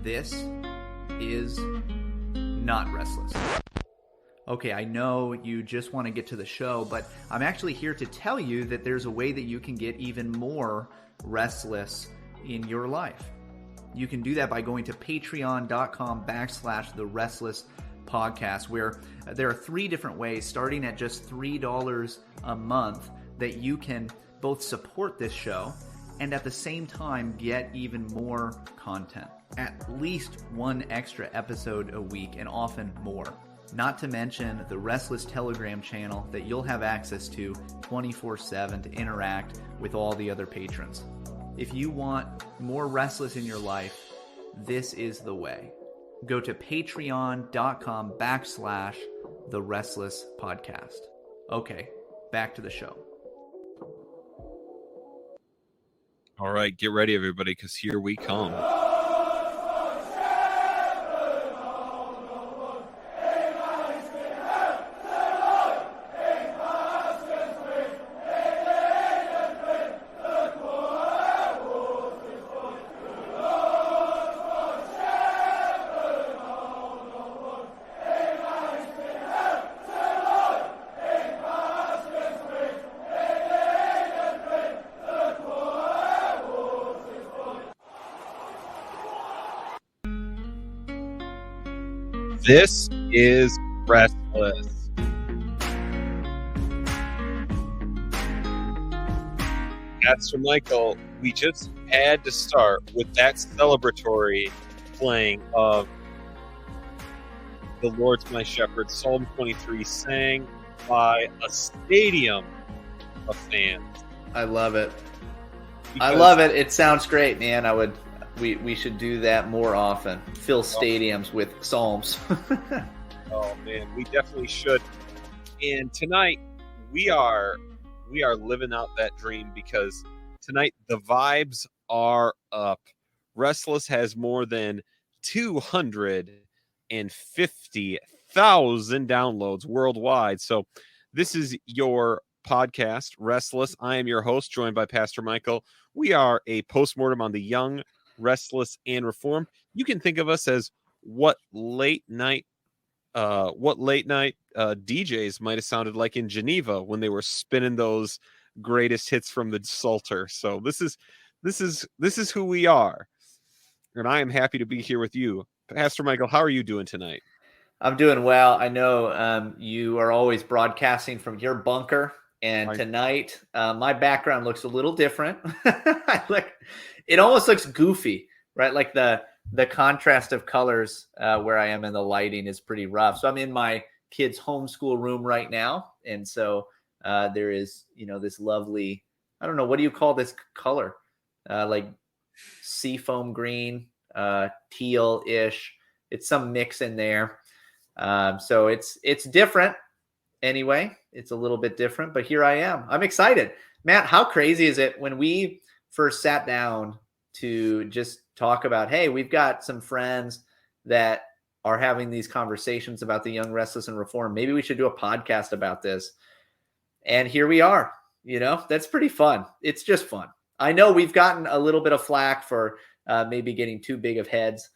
This is not Restless. Okay, I know you just want to get to the show, but I'm actually here to tell you that there's a way that you can get even more Restless in your life. You can do that by going to patreon.com/The Restless Podcast, where there are 3 different ways, starting at just $3 a month, that you can both support this show and at the same time get even more content. At least 1 extra episode a week and often more. Not to mention the Restless Telegram channel that you'll have access to 24/7 to interact with all the other patrons. If you want more Restless in your life, this is the way. Go to patreon.com/The Restless Podcast. Okay, back to the show. All right, get ready, everybody, because here we come. This is Restless. Pastor Michael, we just had to start with that celebratory playing of The Lord's My Shepherd, Psalm 23, sang by a stadium of fans. I love it. I love it. It sounds great, man. We should do that more often. Fill stadiums with psalms. Oh man, we definitely should. And tonight we are living out that dream, because tonight the vibes are up. Restless has more than 250,000 downloads worldwide. So this is your podcast, Restless. I am your host, joined by Pastor Michael. We are a postmortem on the young, restless, and reformed. You can think of us as what late night DJs might have sounded like in Geneva when they were spinning those greatest hits from the Psalter. So this is who we are, and I am happy to be here with you, Pastor Michael. How are you doing tonight? I'm doing well. I know you are always broadcasting from your bunker, and tonight my background looks a little different. It almost looks goofy, right? Like the contrast of colors where I am in the lighting is pretty rough. So I'm in my kids' homeschool room right now. And so there is, this lovely, I don't know, what do you call this color? Like seafoam green, teal-ish. It's some mix in there. So it's different. Anyway, it's a little bit different, but here I am. I'm excited. Matt, how crazy is it when we first sat down to just talk about, hey, we've got some friends that are having these conversations about the young, restless, and reformed. Maybe we should do a podcast about this. And here we are. That's pretty fun. It's just fun. I know we've gotten a little bit of flack for maybe getting too big of heads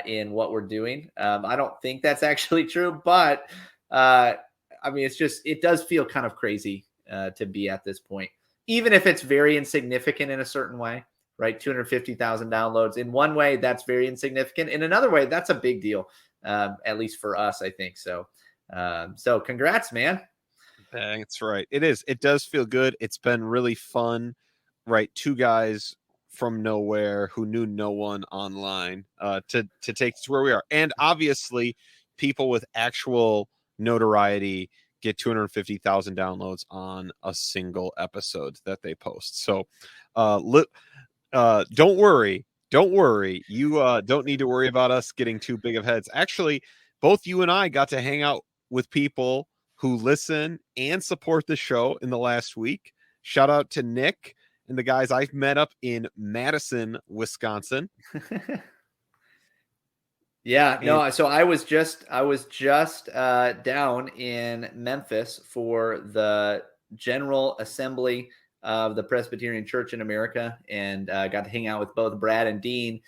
in what we're doing. I don't think that's actually true, but it does feel kind of crazy to be at this point, even if it's very insignificant in a certain way. Right, 250,000 downloads. In one way, that's very insignificant. In another way, that's a big deal, at least for us, I think. So congrats, man. That's right. It is. It does feel good. It's been really fun, right? 2 guys from nowhere who knew no one online to take us to where we are. And obviously, people with actual notoriety get 250,000 downloads on a single episode that they post. So, don't worry. You don't need to worry about us getting too big of heads. Actually, both you and I got to hang out with people who listen and support the show in the last week. Shout out to Nick and the guys I've met up in Madison, Wisconsin. So I was just down in Memphis for the General Assembly of the Presbyterian Church in America, and got to hang out with both Brad and Dean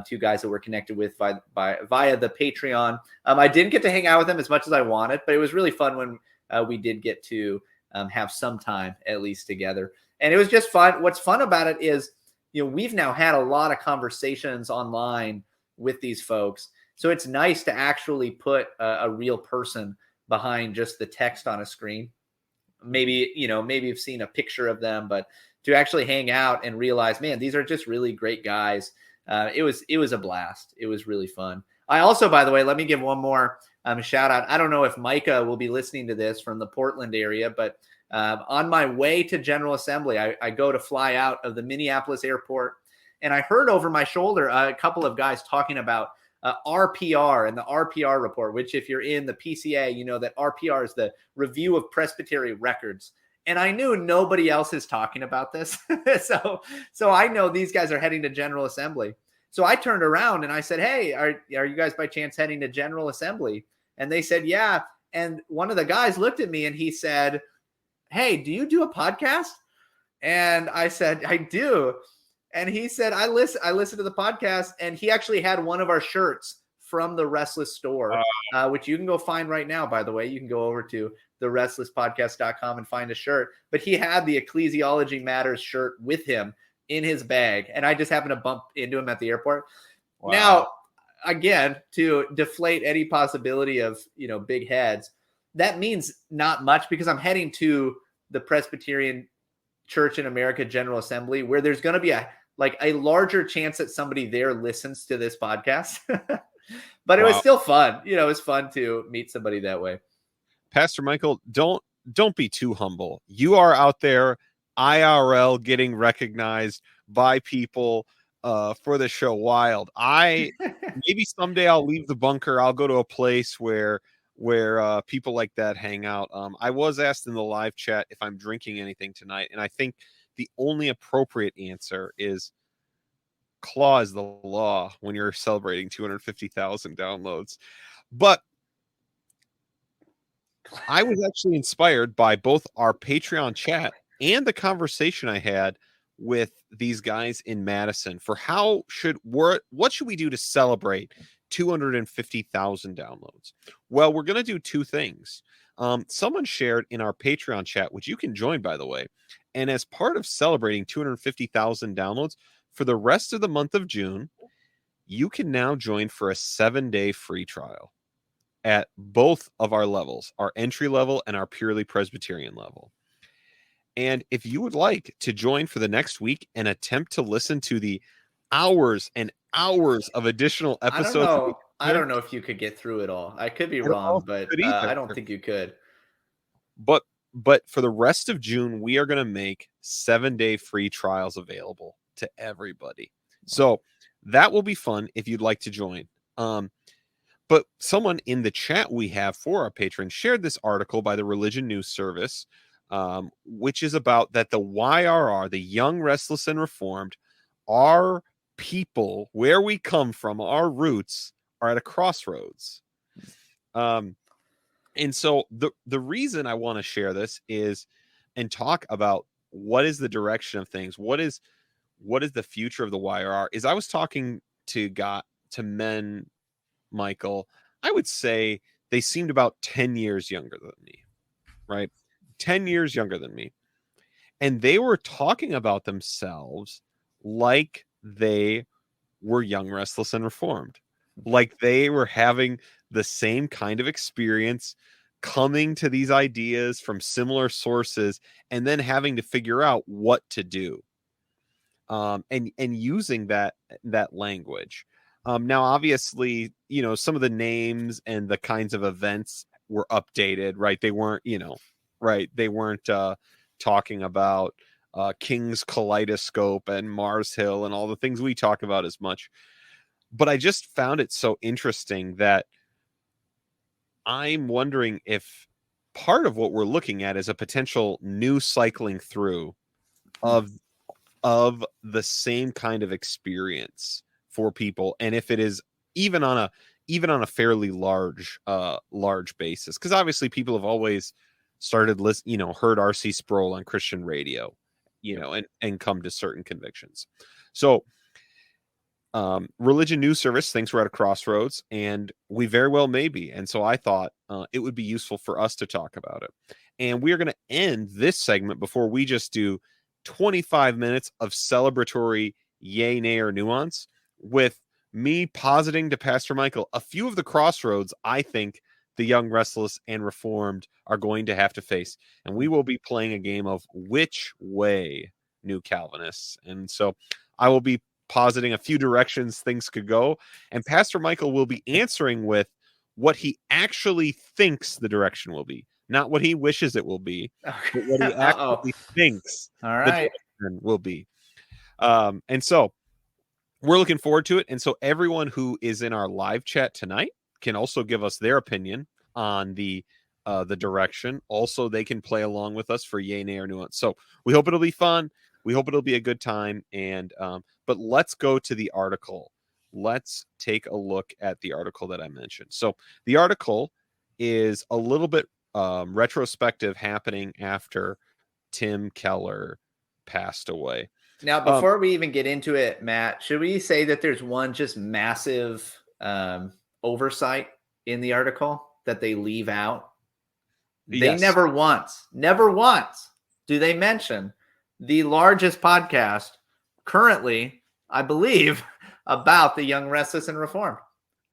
two guys that we're connected with via the Patreon. I didn't get to hang out with them as much as I wanted, but it was really fun when we did get to have some time at least together. And it was just fun. What's fun about it is, we've now had a lot of conversations online with these folks. So it's nice to actually put a real person behind just the text on a screen. Maybe you've seen a picture of them, but to actually hang out and realize, man, these are just really great guys. It was a blast. It was really fun. I also, by the way, let me give one more shout out. I don't know if Micah will be listening to this from the Portland area, but on my way to General Assembly, I go to fly out of the Minneapolis airport, and I heard over my shoulder a couple of guys talking about RPR and the RPR report, which if you're in the PCA, you know that RPR is the Review of Presbytery Records. And I knew nobody else is talking about this. so I know these guys are heading to General Assembly. So I turned around and I said, hey, are you guys by chance heading to General Assembly? And they said, yeah. And one of the guys looked at me and he said, hey, do you do a podcast? And I said, I do. And he said, I listen to the podcast. And he actually had one of our shirts from the Restless store, which you can go find right now, by the way. You can go over to therestlesspodcast.com and find a shirt. But he had the Ecclesiology Matters shirt with him in his bag. And I just happened to bump into him at the airport. Wow. Now, again, to deflate any possibility of, big heads, that means not much because I'm heading to the Presbyterian Church in America General Assembly, where there's going to be a larger chance that somebody there listens to this podcast. But it was still fun. It was fun to meet somebody that way. Pastor Michael, don't be too humble. You are out there IRL getting recognized by people for the show Wild. Maybe someday I'll leave the bunker. I'll go to a place where people like that hang out. I was asked in the live chat if I'm drinking anything tonight, and I think the only appropriate answer is claw is the law when you're celebrating 250,000 downloads. But I was actually inspired by both our Patreon chat and the conversation I had with these guys in Madison for what should we do to celebrate 250,000 downloads? Well, we're going to do two things. Someone shared in our Patreon chat, which you can join, by the way. And as part of celebrating 250,000 downloads for the rest of the month of June, you can now join for a 7-day free trial at both of our levels, our entry level and our purely Presbyterian level. And if you would like to join for the next week and attempt to listen to the hours and hours of additional episodes. I don't know if you could get through it all. I could be wrong, but I don't think you could. But for the rest of June, we are going to make 7-day free trials available to everybody. So that will be fun if you'd like to join. But someone in the chat we have for our patrons shared this article by the Religion News Service, which is about that the YRR, the Young, Restless, and Reformed, our people, where we come from, our roots are at a crossroads. And so the reason I want to share this is and talk about what is the direction of things, what is the future of the YRR is I was talking to men, Michael, I would say they seemed about 10 years younger than me, right? 10 years younger than me. And they were talking about themselves like they were young, restless, and reformed. Like they were having the same kind of experience, coming to these ideas from similar sources, and then having to figure out what to do. And using that language. Now, obviously, some of the names and the kinds of events were updated, right? They weren't, they weren't talking about King's Kaleidoscope and Mars Hill and all the things we talk about as much. But I just found it so interesting that I'm wondering if part of what we're looking at is a potential new cycling through of the same kind of experience for people, and if it is even on a fairly large basis, because obviously people have always started heard R.C. Sproul on Christian radio, and come to certain convictions. So Religion News Service thinks we're at a crossroads, and we very well may be. And so I thought it would be useful for us to talk about it. And we are going to end this segment before we just do 25 minutes of celebratory yay, nay, or nuance with me positing to Pastor Michael a few of the crossroads I think the young, restless, and reformed are going to have to face. And we will be playing a game of which way, new Calvinists. And so I will be positing a few directions things could go, and Pastor Michael will be answering with what he actually thinks the direction will be, not what he wishes it will be, but what he actually thinks the direction will be. And so we're looking forward to it. And so everyone who is in our live chat tonight can also give us their opinion on the direction. Also, they can play along with us for yay, nay, or nuance. So we hope it'll be fun. We hope it'll be a good time. And but let's go to the article. Let's take a look at the article that I mentioned. So the article is a little bit retrospective, happening after Tim Keller passed away. Now, before we even get into it, Matt, should we say that there's one just massive oversight in the article that they leave out? They never once do they mention the largest podcast currently, I believe, about the young, restless, and reformed.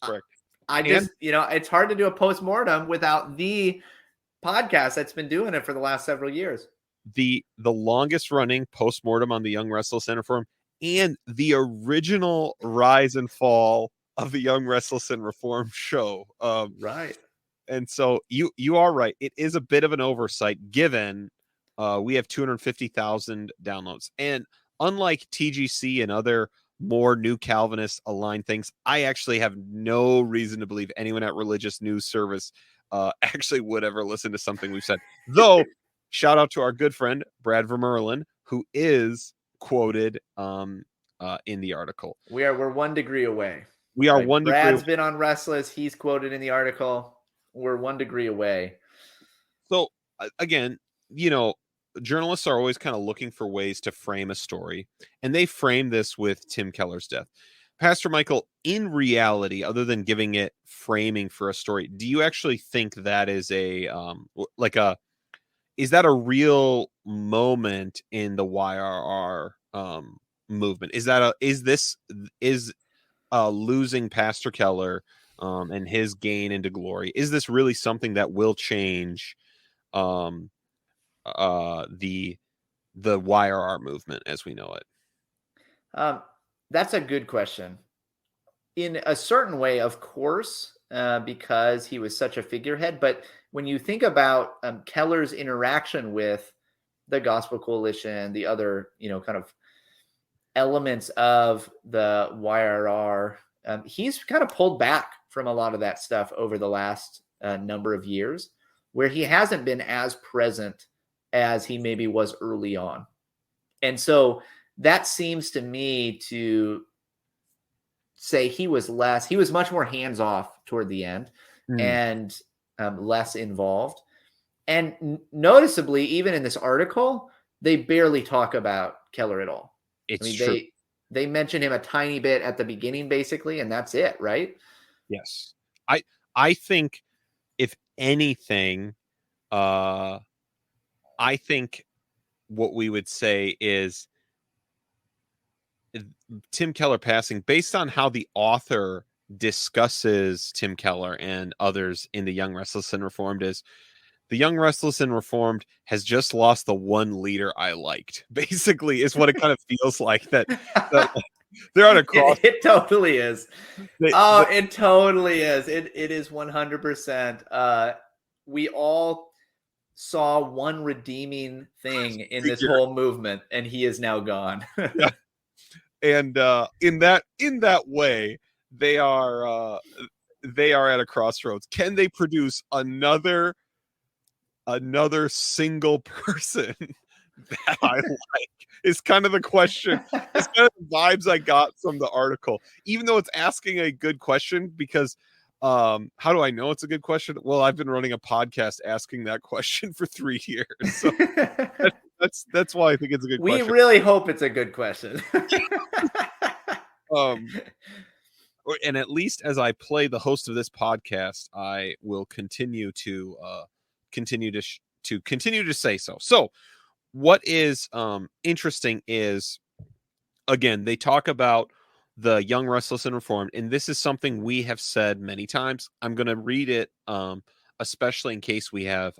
Correct. It's hard to do a postmortem without the podcast that's been doing it for the last several years. The longest running postmortem on the young, restless, and reformed, and the original rise and fall of the young, restless, and reformed show. Right. And so you are right. It is a bit of an oversight given we have 250,000 downloads. And unlike TGC and other more new Calvinist aligned things, I actually have no reason to believe anyone at Religious News Service actually would ever listen to something we've said. Though, shout out to our good friend, Brad Vermerlin, who is quoted in the article. We're 1 degree away. We are 1 degree. Brad's been on Restless. He's quoted in the article. We're 1 degree away. So, again, journalists are always kind of looking for ways to frame a story, and they frame this with Tim Keller's death. Pastor Michael, in reality, other than giving it framing for a story, do you actually think that is is that a real moment in the YRR movement? Is losing Pastor Keller and his gain into glory, is this really something that will change the YRR movement as we know it? That's a good question. In a certain way, of course, because he was such a figurehead. But when you think about Keller's interaction with the Gospel Coalition, the other, kind of elements of the YRR, he's kind of pulled back from a lot of that stuff over the last number of years, where he hasn't been as present as he maybe was early on. And so that seems to me to say he was much more hands-off toward the end and less involved. And noticeably, even in this article, they barely talk about Keller at all. True. They mention him a tiny bit at the beginning, basically, and that's it, right? Yes. I think, if anything, I think what we would say is Tim Keller passing, based on how the author discusses Tim Keller and others in the Young, Restless, and Reformed, is the Young, Restless, and Reformed has just lost the one leader I liked, basically, is what it kind of feels like. That they're on a cross. It totally is. It totally is. It is 100%. We all saw one redeeming thing in this whole movement, and he is now gone. Yeah. And in that way, they are at a crossroads. Can they produce another single person that I like? Is kind of the question. It's kind of the vibes I got from the article, even though it's asking a good question. Because how do I know it's a good question? Well, I've been running a podcast asking that question for 3 years, so that's why I think it's a good question. We really hope it's a good question. um, and at least as I play the host of this podcast, I will continue to continue to say so. So, what is interesting is, again, they talk about the young, restless, and reformed, and this is something we have said many times. I'm going to read it, especially in case we have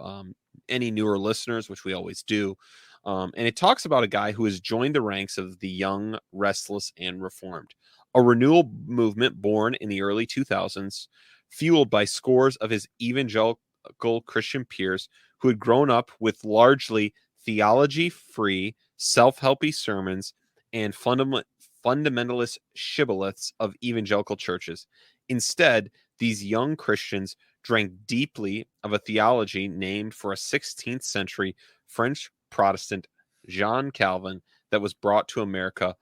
any newer listeners, which we always do. And it talks about a guy who has joined the ranks of the young, restless, and reformed, a renewal movement born in the early 2000s, fueled by scores of his evangelical Christian peers who had grown up with largely theology-free, self-helpy sermons and fundamentalist shibboleths of evangelical churches. Instead, these young Christians drank deeply of a theology named for a 16th century French Protestant, Jean Calvin, that was brought to America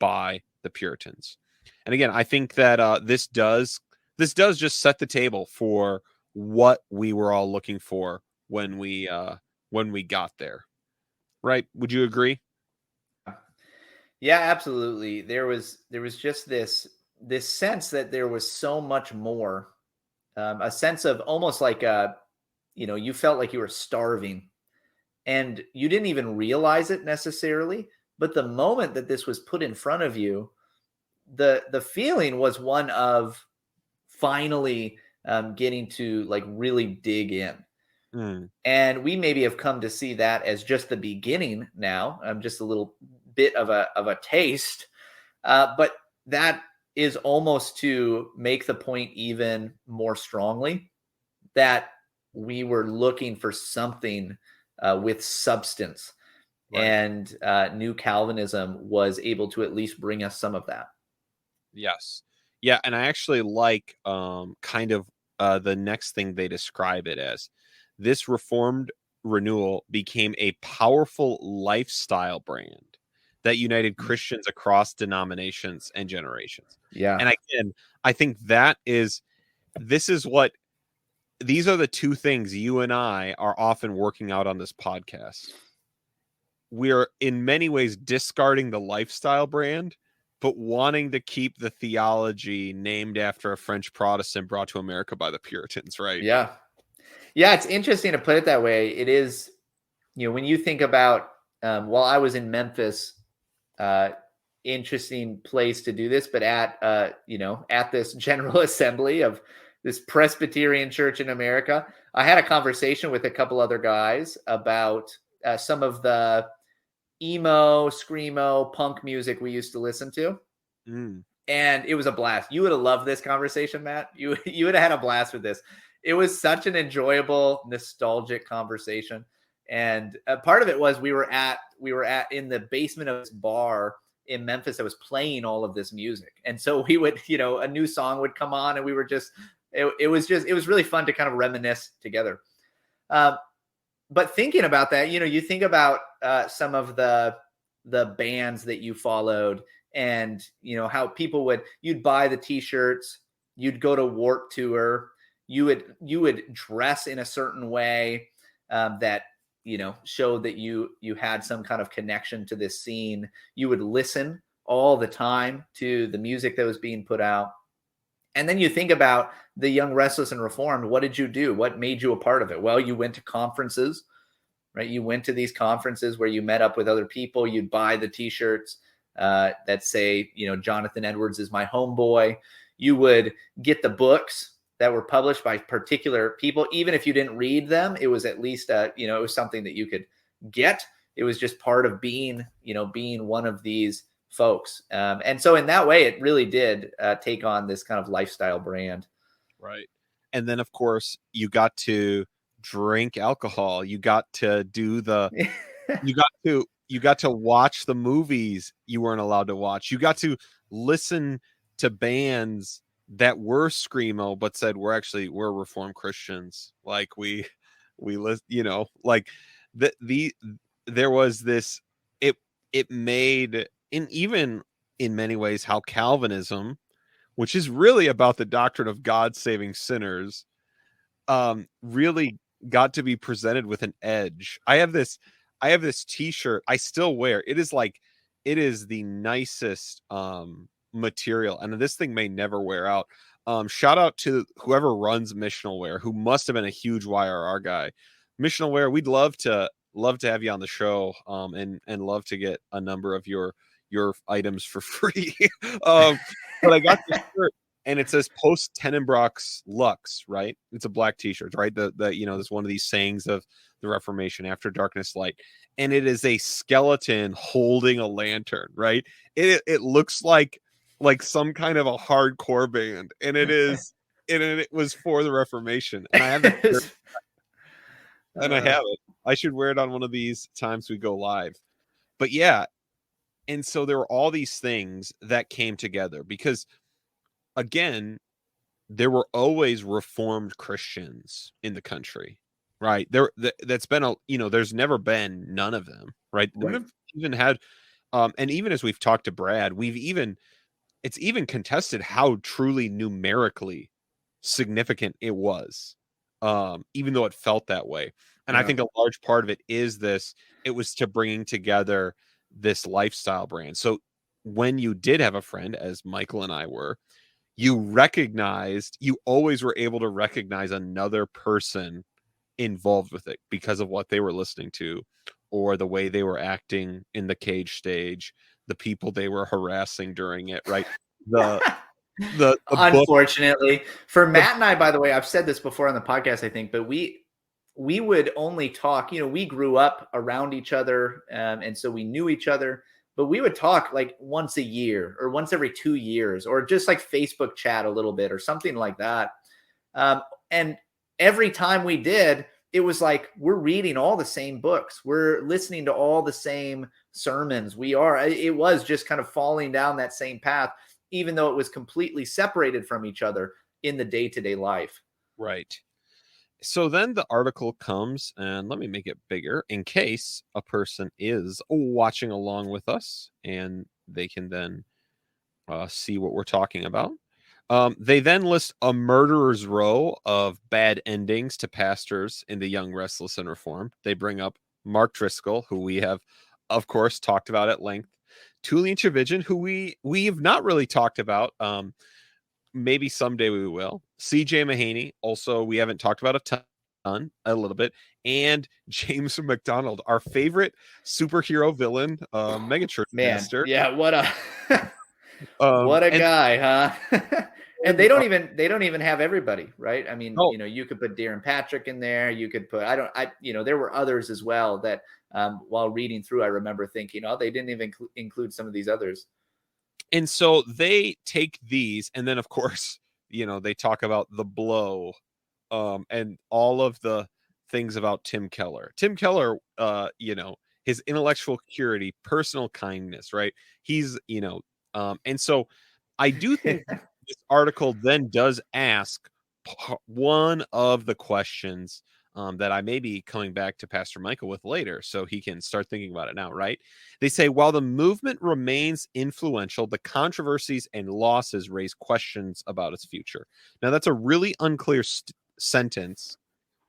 by the Puritans. And again, I think that this does just set the table for what we were all looking for when we got there. Right? Would you agree? Yeah, absolutely. There was just this sense that there was so much more, a sense of almost like you felt like you were starving, and you didn't even realize it necessarily. But the moment that this was put in front of you, the feeling was one of finally getting to like really dig in. Mm. And we maybe have come to see that as just the beginning now, just a little bit of a taste. But that is almost to make the point even more strongly that we were looking for something with substance. Right. And New Calvinism was able to at least bring us some of that. Yes. Yeah, and I actually like kind of the next thing they describe it as. This reformed renewal became a powerful lifestyle brand that united Christians across denominations and generations. Yeah. And again, I think these are the two things you and I are often working out on this podcast. We're in many ways discarding the lifestyle brand, but wanting to keep the theology named after a French Protestant brought to America by the Puritans, right? Yeah. Yeah, it's interesting to put it that way. It is, when you think about, while I was in Memphis, interesting place to do this, but at this General Assembly of this Presbyterian church in America, I had a conversation with a couple other guys about some of the emo, screamo, punk music we used to listen to. Mm. And it was a blast. You would have loved this conversation, Matt. You would have had a blast with this. It was such an enjoyable, nostalgic conversation. And part of it was we were at in the basement of this bar in Memphis that was playing all of this music. And so we would, a new song would come on, and we were just, it was really fun to kind of reminisce together. But thinking about that, you think about some of the bands that you followed, and how people you'd buy the t-shirts, you'd go to Warped Tour, you would dress in a certain way that showed that you had some kind of connection to this scene. You would listen all the time to the music that was being put out. And then you think about the Young, Restless, and Reformed. What did you do? What made you a part of it? Well, you went to conferences, right? You went to these conferences where you met up with other people. You'd buy the t-shirts that say, Jonathan Edwards is my homeboy. You would get the books that were published by particular people. Even if you didn't read them, it was at least, it was something that you could get. It was just part of being one of these folks. And so in that way, it really did take on this kind of lifestyle brand. Right. And then, of course, you got to drink alcohol. You got to do you got to watch the movies you weren't allowed to watch. You got to listen to bands that were screamo but said we're Reformed Christians. Like we list, like there was this, it made, and even in many ways how Calvinism, which is really about the doctrine of God saving sinners, really got to be presented with an edge. I have this t-shirt I still wear. It is the nicest material, and this thing may never wear out. Shout out to whoever runs Missionalware, who must have been a huge YRR guy. Missionalware, we'd love to have you on the show, and love to get a number of your items for free. But I got this shirt, and it says Post Tenenbrock's Lux, right? It's a black t-shirt, right? The there's one of these sayings of the Reformation, after darkness, light. And it is a skeleton holding a lantern, right? It looks like some kind of a hardcore band, and it was for the Reformation. And I have that shirt, and I have it. I should wear it on one of these times we go live. But yeah, and so there were all these things that came together because, again, there were always Reformed Christians in the country, right? That's been there's never been none of them, right? Right. We've even had, and even as we've talked to Brad, it's even contested how truly numerically significant it was, even though it felt that way. And I think a large part of it is it was to bringing together this lifestyle brand. So when you did have a friend, as Michael and I were, you always were able to recognize another person involved with it because of what they were listening to, or the way they were acting in the cage stage, the people they were harassing during it, right? The Unfortunately for Matt and I, by the way, I've said this before on the podcast, I think, but we would only talk, we grew up around each other, and so we knew each other, but we would talk like once a year or once every 2 years, or just like Facebook chat a little bit or something like that. And every time we did, it was like, we're reading all the same books. We're listening to all the same sermons. It was just kind of falling down that same path, even though it was completely separated from each other in the day-to-day life. Right. So then the article comes, and let me make it bigger in case a person is watching along with us, and they can then see what we're talking about. They then list a murderer's row of bad endings to pastors in the Young, Restless, and Reformed. They bring up Mark Driscoll, who we have, of course, talked about at length. Tullian Tchividjian, who we have not really talked about. Maybe someday we will. C.J. Mahaney, also we haven't talked about a little bit. And James McDonald, our favorite superhero villain, megachurch minister. Yeah, what a guy, huh? And they don't even have everybody, right? I mean, you could put Darren Patrick in there. You could put there were others as well that while reading through, I remember thinking, they didn't even include some of these others. And so they take these, and then of course, they talk about the blow, and all of the things about Tim Keller. Tim Keller, his intellectual purity, personal kindness, right? He's, and so I do think this article then does ask one of the questions that I may be coming back to Pastor Michael with later, so he can start thinking about it now, right? They say, while the movement remains influential, the controversies and losses raise questions about its future. Now, that's a really unclear sentence,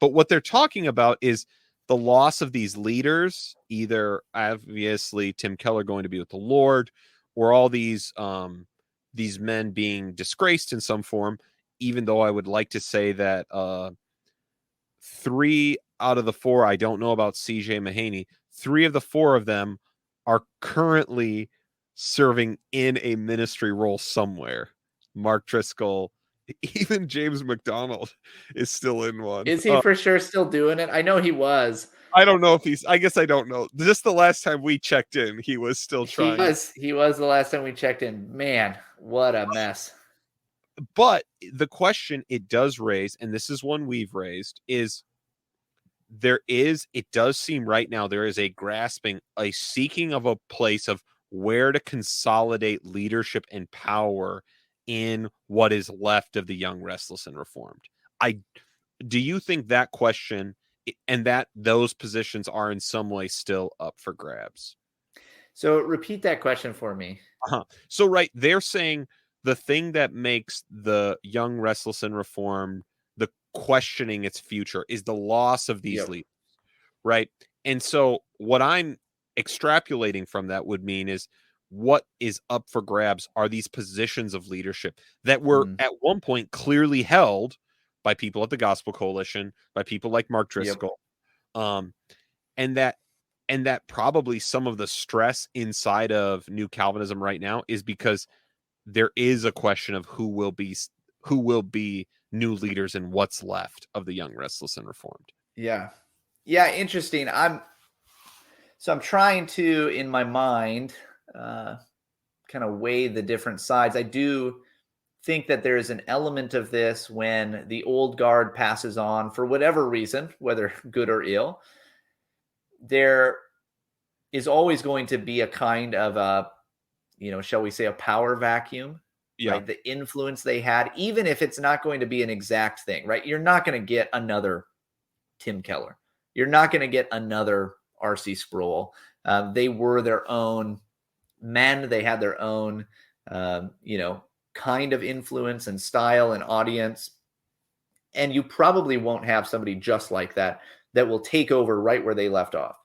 but what they're talking about is the loss of these leaders, either obviously Tim Keller going to be with the Lord, or all these men being disgraced in some form, even though I would like to say that 3 out of the 4, I don't know about C.J. Mahaney, 3 of the 4 of them are currently serving in a ministry role somewhere. Mark Driscoll, even James McDonald is still in one. Is he for sure still doing it? I know he was. I don't know if I guess I don't know. Just the last time we checked in, he was still trying. He was the last time we checked in. Man, what a mess. But the question it does raise, and this is one we've raised, is it does seem right now there is a seeking of a place of where to consolidate leadership and power in what is left of the Young, Restless, and Reformed. Do you think that question and that those positions are in some way still up for grabs? So repeat that question for me. So, right, they're saying the thing that makes the Young, Restless, and Reformed the questioning its future is the loss of these leaders, right? And so what I'm extrapolating from that would mean is what is up for grabs are these positions of leadership that were at one point clearly held by people at the Gospel Coalition, by people like Mark Driscoll. Yep. And that probably some of the stress inside of New Calvinism right now is because there is a question of who will be new leaders and what's left of the Young, Restless, and Reformed. Yeah. Interesting. I'm trying to, in my mind, kind of weigh the different sides. I do think that there is an element of this when the old guard passes on for whatever reason, whether good or ill. There is always going to be a kind of a, shall we say, a power vacuum, right? The influence they had, even if it's not going to be an exact thing, right? You're not going to get another Tim Keller. You're not going to get another R.C. Sproul. They were their own men. They had their own, kind of influence and style and audience. And you probably won't have somebody just like that will take over right where they left off.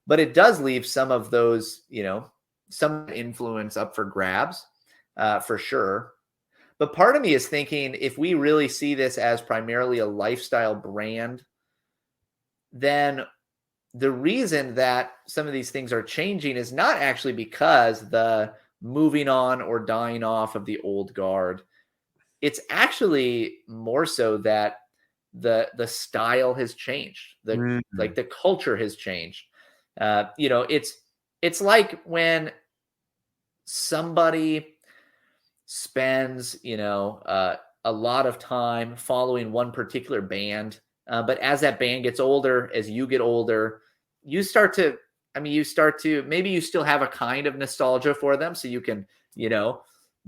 But it does leave some of those, some influence up for grabs, for sure. But part of me is thinking, if we really see this as primarily a lifestyle brand, then the reason that some of these things are changing is not actually because the moving on or dying off of the old guard. It's actually more so that the style has changed. Like the culture has changed. It's like when somebody spends, a lot of time following one particular band, but as that band gets older, as you get older, maybe you still have a kind of nostalgia for them. So you can,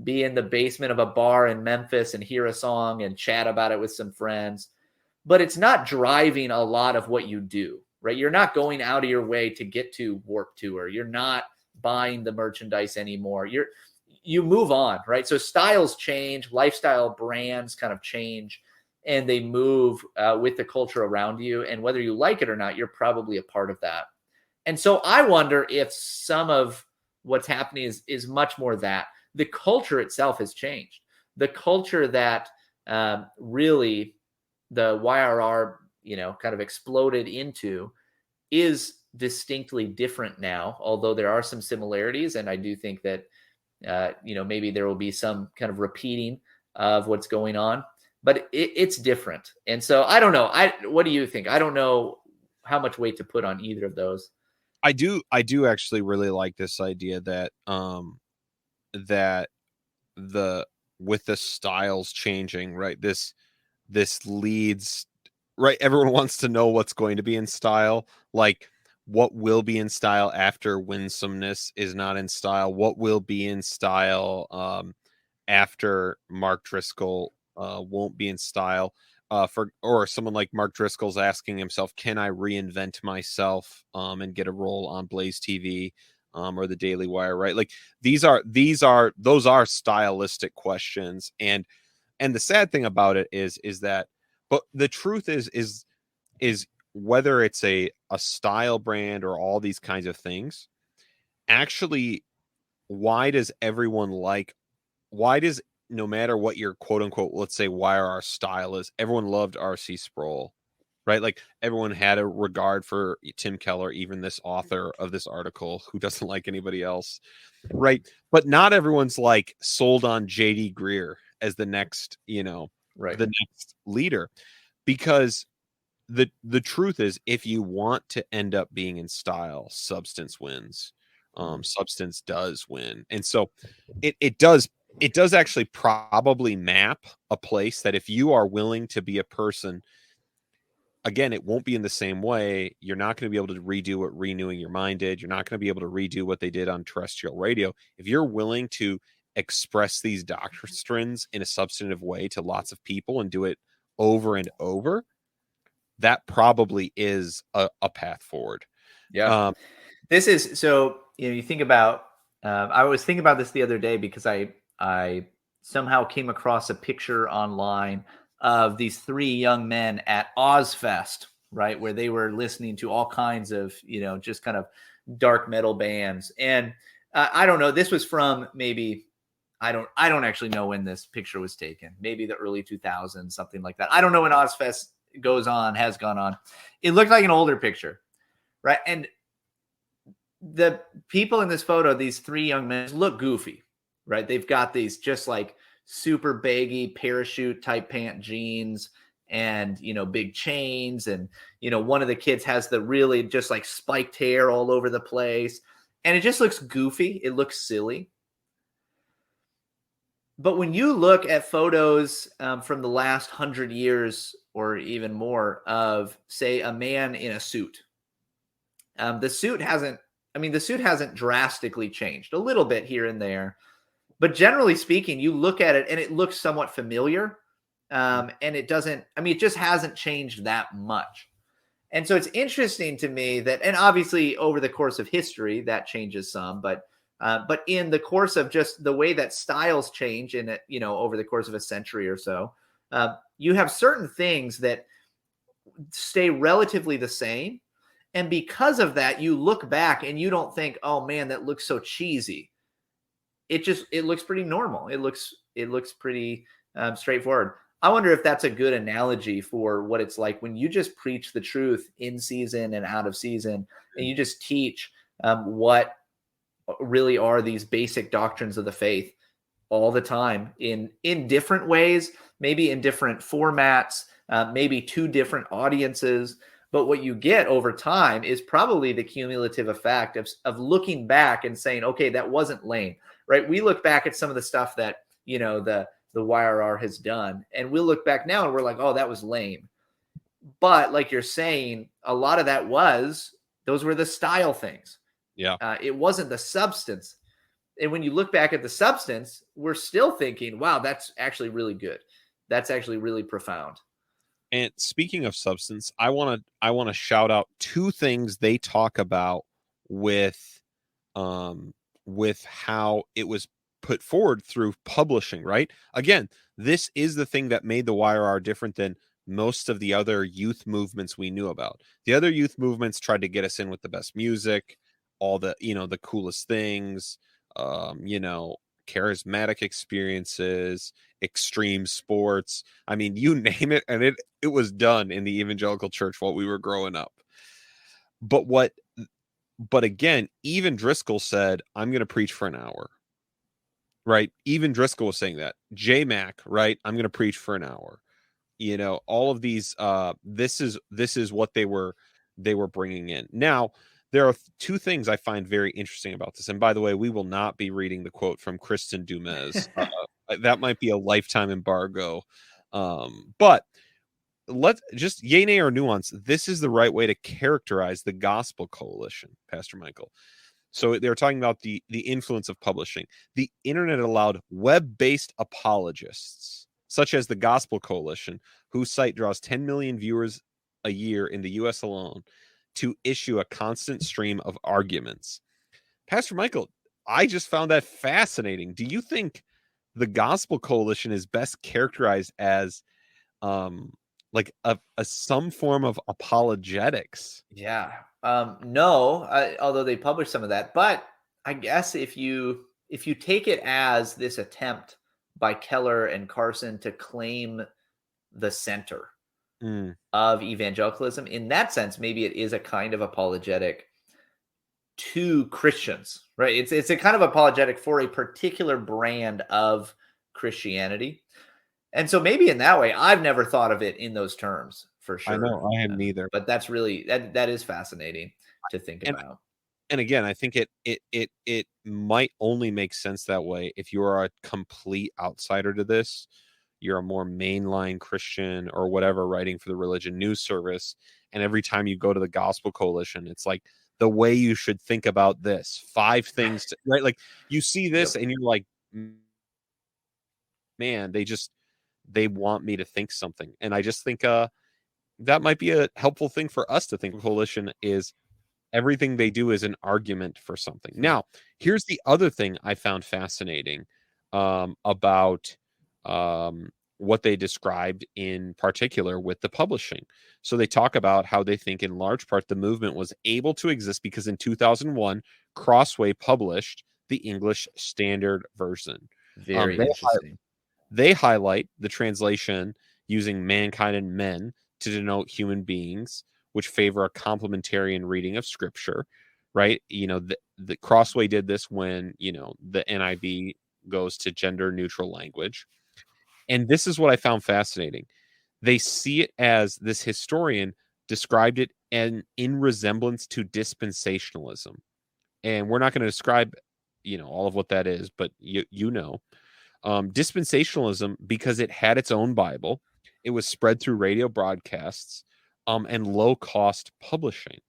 be in the basement of a bar in Memphis and hear a song and chat about it with some friends, but it's not driving a lot of what you do, right? You're not going out of your way to get to Warped Tour. You're not buying the merchandise anymore. You move on, right? So styles change, lifestyle brands kind of change, and they move with the culture around you. And whether you like it or not, you're probably a part of that. And so I wonder if some of what's happening is much more that the culture itself has changed. The culture that really the YRR, kind of exploded into is distinctly different now, although there are some similarities. And I do think that, maybe there will be some kind of repeating of what's going on, but it's different. And so I don't know. What do you think? I don't know how much weight to put on either of those. I do actually really like this idea that, that with the styles changing, right? This leads, right? Everyone wants to know what's going to be in style. Like, what will be in style after winsomeness is not in style? What will be in style after Mark Driscoll won't be in style? Or someone like Mark Driscoll's asking himself, can I reinvent myself and get a role on Blaze TV or the Daily Wire, right? Like those are stylistic questions. And the sad thing about it is that, but the truth is whether it's a style brand or all these kinds of things, actually, why does no matter what your quote unquote, let's say YRR style is, everyone loved RC Sproul, right? Like everyone had a regard for Tim Keller, even this author of this article who doesn't like anybody else, right? But not everyone's like sold on JD Greer as the next, right, the next leader, because the truth is, if you want to end up being in style, substance wins. Substance does win. And so it does actually probably map a place that if you are willing to be a person, again, it won't be in the same way. You're not going to be able to redo what Renewing Your Mind did. You're not going to be able to redo what they did on terrestrial radio. If you're willing to express these doctrines in a substantive way to lots of people and do it over and over, that probably is a path forward. Yeah. This is, so, you think about, I was thinking about this the other day because I somehow came across a picture online of these three young men at Ozfest, right? Where they were listening to all kinds of, just kind of dark metal bands. And I don't know. This was from maybe, I don't actually know when this picture was taken. Maybe the early 2000s, something like that. I don't know when Ozfest has gone on. It looked like an older picture, right? And the people in this photo, these three young men, look goofy, right? They've got these just like super baggy parachute type pant jeans and, big chains. And, one of the kids has the really just like spiked hair all over the place. And it just looks goofy. It looks silly. But when you look at photos from the last 100 years or even more of, say, a man in a suit, the suit hasn't drastically changed, a little bit here and there. But generally speaking, you look at it and it looks somewhat familiar. And it just hasn't changed that much. And so it's interesting to me that, and obviously over the course of history, that changes some, but in the course of just the way that styles change in it, over the course of a century or so, you have certain things that stay relatively the same. And because of that, you look back and you don't think, oh man, that looks so cheesy. It looks pretty normal. It looks pretty straightforward. I wonder if that's a good analogy for what it's like when you just preach the truth in season and out of season, and you just teach what really are these basic doctrines of the faith all the time in different ways, maybe in different formats, maybe to different audiences. But what you get over time is probably the cumulative effect of looking back and saying, okay, that wasn't lame, right? We look back at some of the stuff that, the YRR has done, and we'll look back now and we're like, oh, that was lame. But like you're saying, a lot of that those were the style things. Yeah. It wasn't the substance. And when you look back at the substance, we're still thinking, wow, that's actually really good. That's actually really profound. And speaking of substance, I want to shout out two things they talk about with how it was put forward through publishing, right? Again, this is the thing that made the YRR different than most of the other youth movements we knew about. The other youth movements tried to get us in with the best music, all the, the coolest things, charismatic experiences, extreme sports. I mean, you name it, and it was done in the evangelical church while we were growing up. But again, even Driscoll said, I'm going to preach for an hour. Right? Even Driscoll was saying that. J-Mac, right? I'm going to preach for an hour. All of these this is what they were bringing in. Now, there are two things I find very interesting about this. And by the way, we will not be reading the quote from Kristen Dumez. That might be a lifetime embargo. But let's just yay, nay, or nuance. This is the right way to characterize the Gospel Coalition, Pastor Michael. So they were talking about the influence of publishing. The internet allowed web-based apologists, such as the Gospel Coalition, whose site draws 10 million viewers a year in the U.S. alone, to issue a constant stream of arguments. Pastor Michael, I just found that fascinating. Do you think the Gospel Coalition is best characterized as like some form of apologetics? Yeah. No, although they published some of that, but I guess if you take it as this attempt by Keller and Carson to claim the center of evangelicalism, in that sense, maybe it is a kind of apologetic to Christians, right? It's a kind of apologetic for a particular brand of Christianity. And so maybe in that way, I've never thought of it in those terms, for sure. I know, I have neither. But that's really that is fascinating to think about. And again, I think it might only make sense that way if you are a complete outsider to this. You're a more mainline Christian or whatever, writing for the Religion News Service, and every time you go to the Gospel Coalition, it's like the way you should think about this 5 things, right? Like you see this and you're like, man, they want me to think something. And I just think that might be a helpful thing for us to think. Coalition is everything they do is an argument for something. Now, here's the other thing I found fascinating about what they described in particular with the publishing. So they talk about how they think in large part the movement was able to exist because in 2001, Crossway published the English Standard Version. Very interesting. They highlight the translation using mankind and men to denote human beings, which favor a complementarian reading of Scripture, right? The Crossway did this when, the NIV goes to gender neutral language. And this is what I found fascinating. They see it as, this historian described it in resemblance to dispensationalism. And we're not going to describe, all of what that is, but dispensationalism, because it had its own Bible, it was spread through radio broadcasts, and low cost publishing.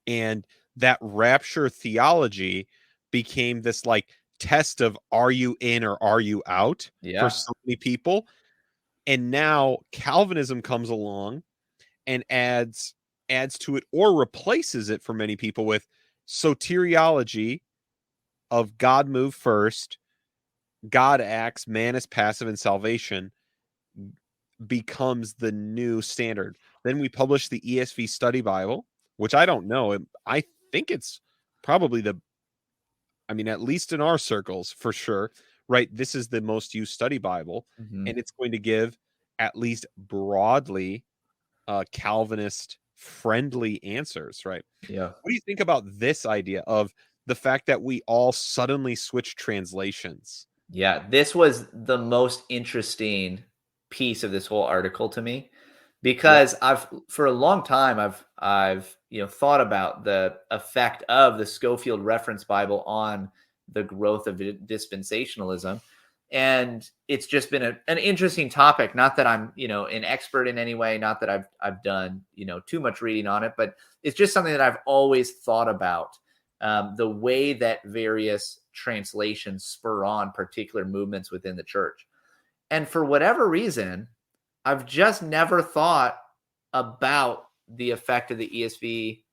And that rapture theology became this like test of, are you in or are you out for so many people? And now Calvinism comes along and adds to it, or replaces it for many people, with soteriology of God moved first, God acts, man is passive, and salvation becomes the new standard. Then we publish the ESV Study Bible, which I don't know. I think it's probably at least in our circles for sure, right? This is the most used study Bible, and it's going to give, at least broadly, Calvinist friendly answers, right? Yeah. What do you think about this idea of the fact that we all suddenly switched translations? Yeah, this was the most interesting piece of this whole article to me, because for a long time I've thought about the effect of the Scofield Reference Bible on the growth of dispensationalism. And it's just been an interesting topic. Not that I'm, an expert in any way, not that I've done, too much reading on it, but it's just something that I've always thought about, the way that various translations spur on particular movements within the church. And for whatever reason, I've just never thought about the effect of the ESV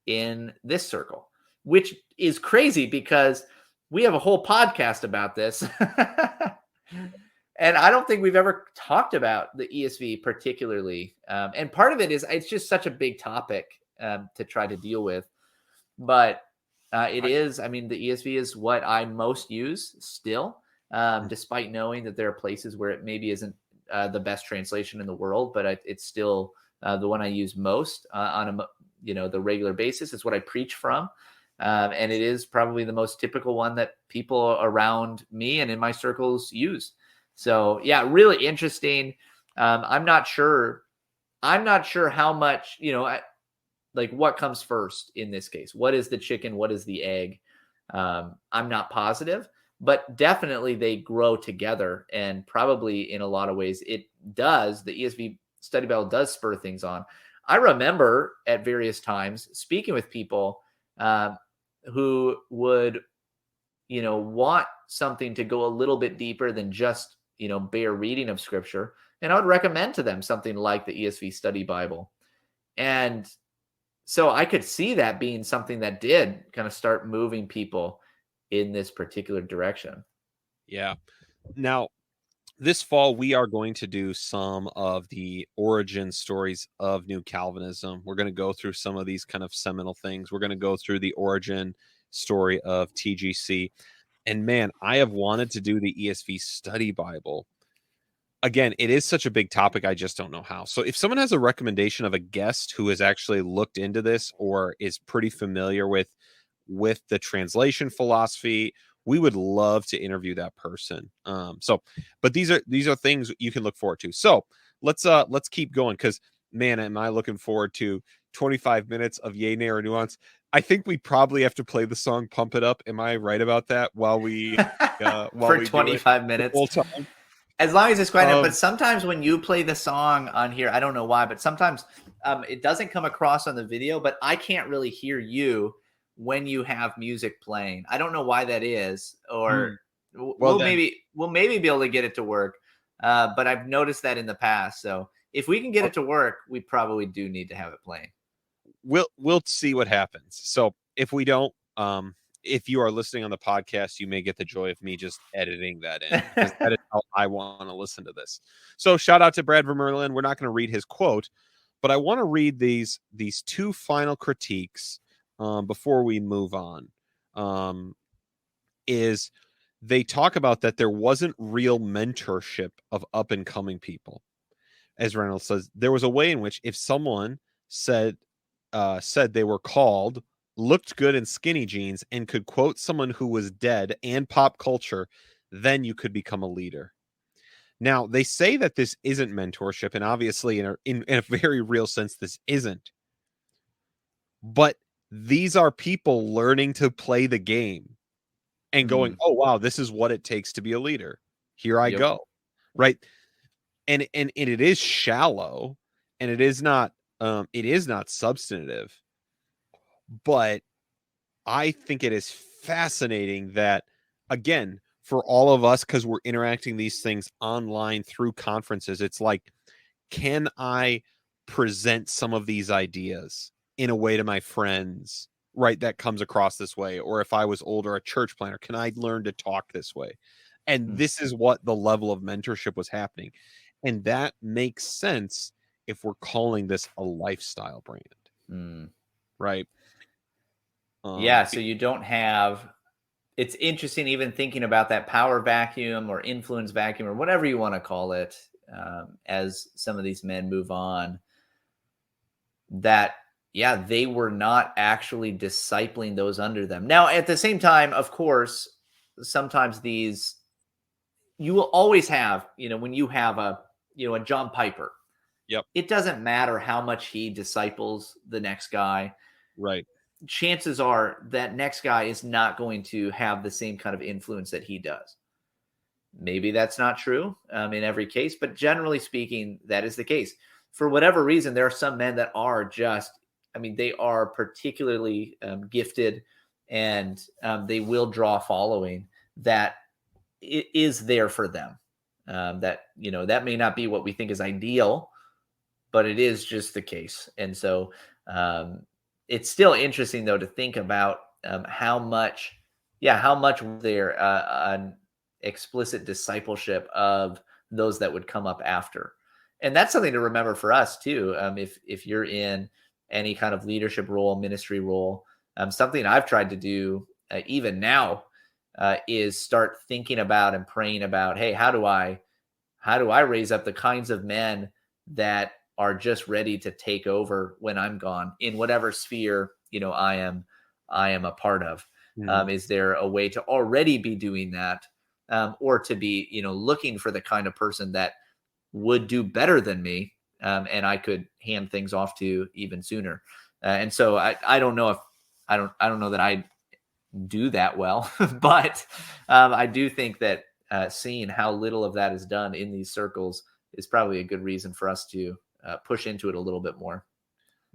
in this circle, which is crazy because we have a whole podcast about this. And I don't think we've ever talked about the ESV particularly. And part of it is it's just such a big topic to try to deal with. But the ESV is what I most use still, despite knowing that there are places where it maybe isn't the best translation in the world, but it's still the one I use most on the regular basis. It's what I preach from. And it is probably the most typical one that people around me and in my circles use. So yeah, really interesting. I'm not sure how much, like what comes first in this case. What is the chicken? What is the egg? I'm not positive, but definitely they grow together. And probably in a lot of ways the ESV Study Bible does spur things on. I remember at various times speaking with people who would, want something to go a little bit deeper than just, bare reading of Scripture. And I would recommend to them something like the ESV Study Bible. And so I could see that being something that did kind of start moving people in this particular direction. Yeah. Now, this fall, we are going to do some of the origin stories of New Calvinism. We're going to go through some of these kind of seminal things. We're going to go through the origin story of TGC. And man, I have wanted to do the ESV Study Bible. Again, it is such a big topic, I just don't know how. So if someone has a recommendation of a guest who has actually looked into this or is pretty familiar with the translation philosophy, we would love to interview that person. But these are things you can look forward to. So let's keep going, because man, am I looking forward to 25 minutes of yay, nay, or nuance. I think we probably have to play the song "Pump It Up." Am I right about that? While we for 25 minutes, as long as it's quiet enough. But sometimes when you play the song on here, I don't know why, but sometimes it doesn't come across on the video. But I can't really hear you when you have music playing. I don't know why that is, or we'll maybe be able to get it to work. But I've noticed that in the past. So if we can get it to work, we probably do need to have it playing. We'll see what happens. So if we don't, if you are listening on the podcast, you may get the joy of me just editing that in, because that is how I want to listen to this. So shout out to Brad Vermerlin. We're not going to read his quote, but I want to read these two final critiques before we move on. is they talk about that there wasn't real mentorship of up and coming people. As Reynolds says, there was a way in which if someone said they were called, looked good in skinny jeans, and could quote someone who was dead and pop culture, then you could become a leader. Now, they say that this isn't mentorship, and obviously in a very real sense, this isn't. But these are people learning to play the game and going, oh, wow, this is what it takes to be a leader. Here I go. Right. And it is shallow, and it is not substantive. But I think it is fascinating that, again, for all of us, because we're interacting these things online through conferences, it's like, can I present some of these ideas in a way to my friends, right, that comes across this way? Or if I was older, a church planner, can I learn to talk this way? And this is what the level of mentorship was happening. And that makes sense if we're calling this a lifestyle brand, right? Yeah, so you don't have, it's interesting even thinking about that power vacuum or influence vacuum or whatever you want to call it, as some of these men move on, that, yeah, they were not actually discipling those under them. Now, at the same time, of course, sometimes these, you will always have, when you have a John Piper, it doesn't matter how much he disciples the next guy. Right. Chances are that next guy is not going to have the same kind of influence that he does. Maybe that's not true in every case, but generally speaking, that is the case. For whatever reason, there are some men that are just, they are particularly gifted, and they will draw a following that is there for them. That may not be what we think is ideal, but it is just the case. And so it's still interesting, though, to think about how much there an explicit discipleship of those that would come up after. And that's something to remember for us too. If you're in any kind of leadership role, ministry role, something I've tried to do even now is start thinking about and praying about, hey, how do I raise up the kinds of men that are just ready to take over when I'm gone in whatever sphere, I am a part of. Is there a way to already be doing that, or to be, looking for the kind of person that would do better than me, and I could hand things off to even sooner. And so I don't know if I don't know that I do that well, but I do think that seeing how little of that is done in these circles is probably a good reason for us to push into it a little bit more.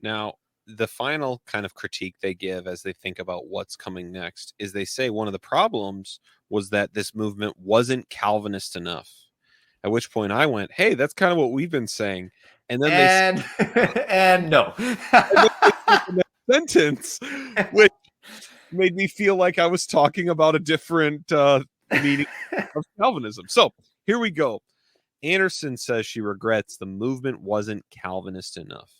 Now, the final kind of critique they give as they think about what's coming next is they say one of the problems was that this movement wasn't Calvinist enough. At which point I went, hey, that's kind of what we've been saying. And then and no. Sentence, which made me feel like I was talking about a different meaning of Calvinism. So here we go. Anderson says she regrets the movement wasn't Calvinist enough.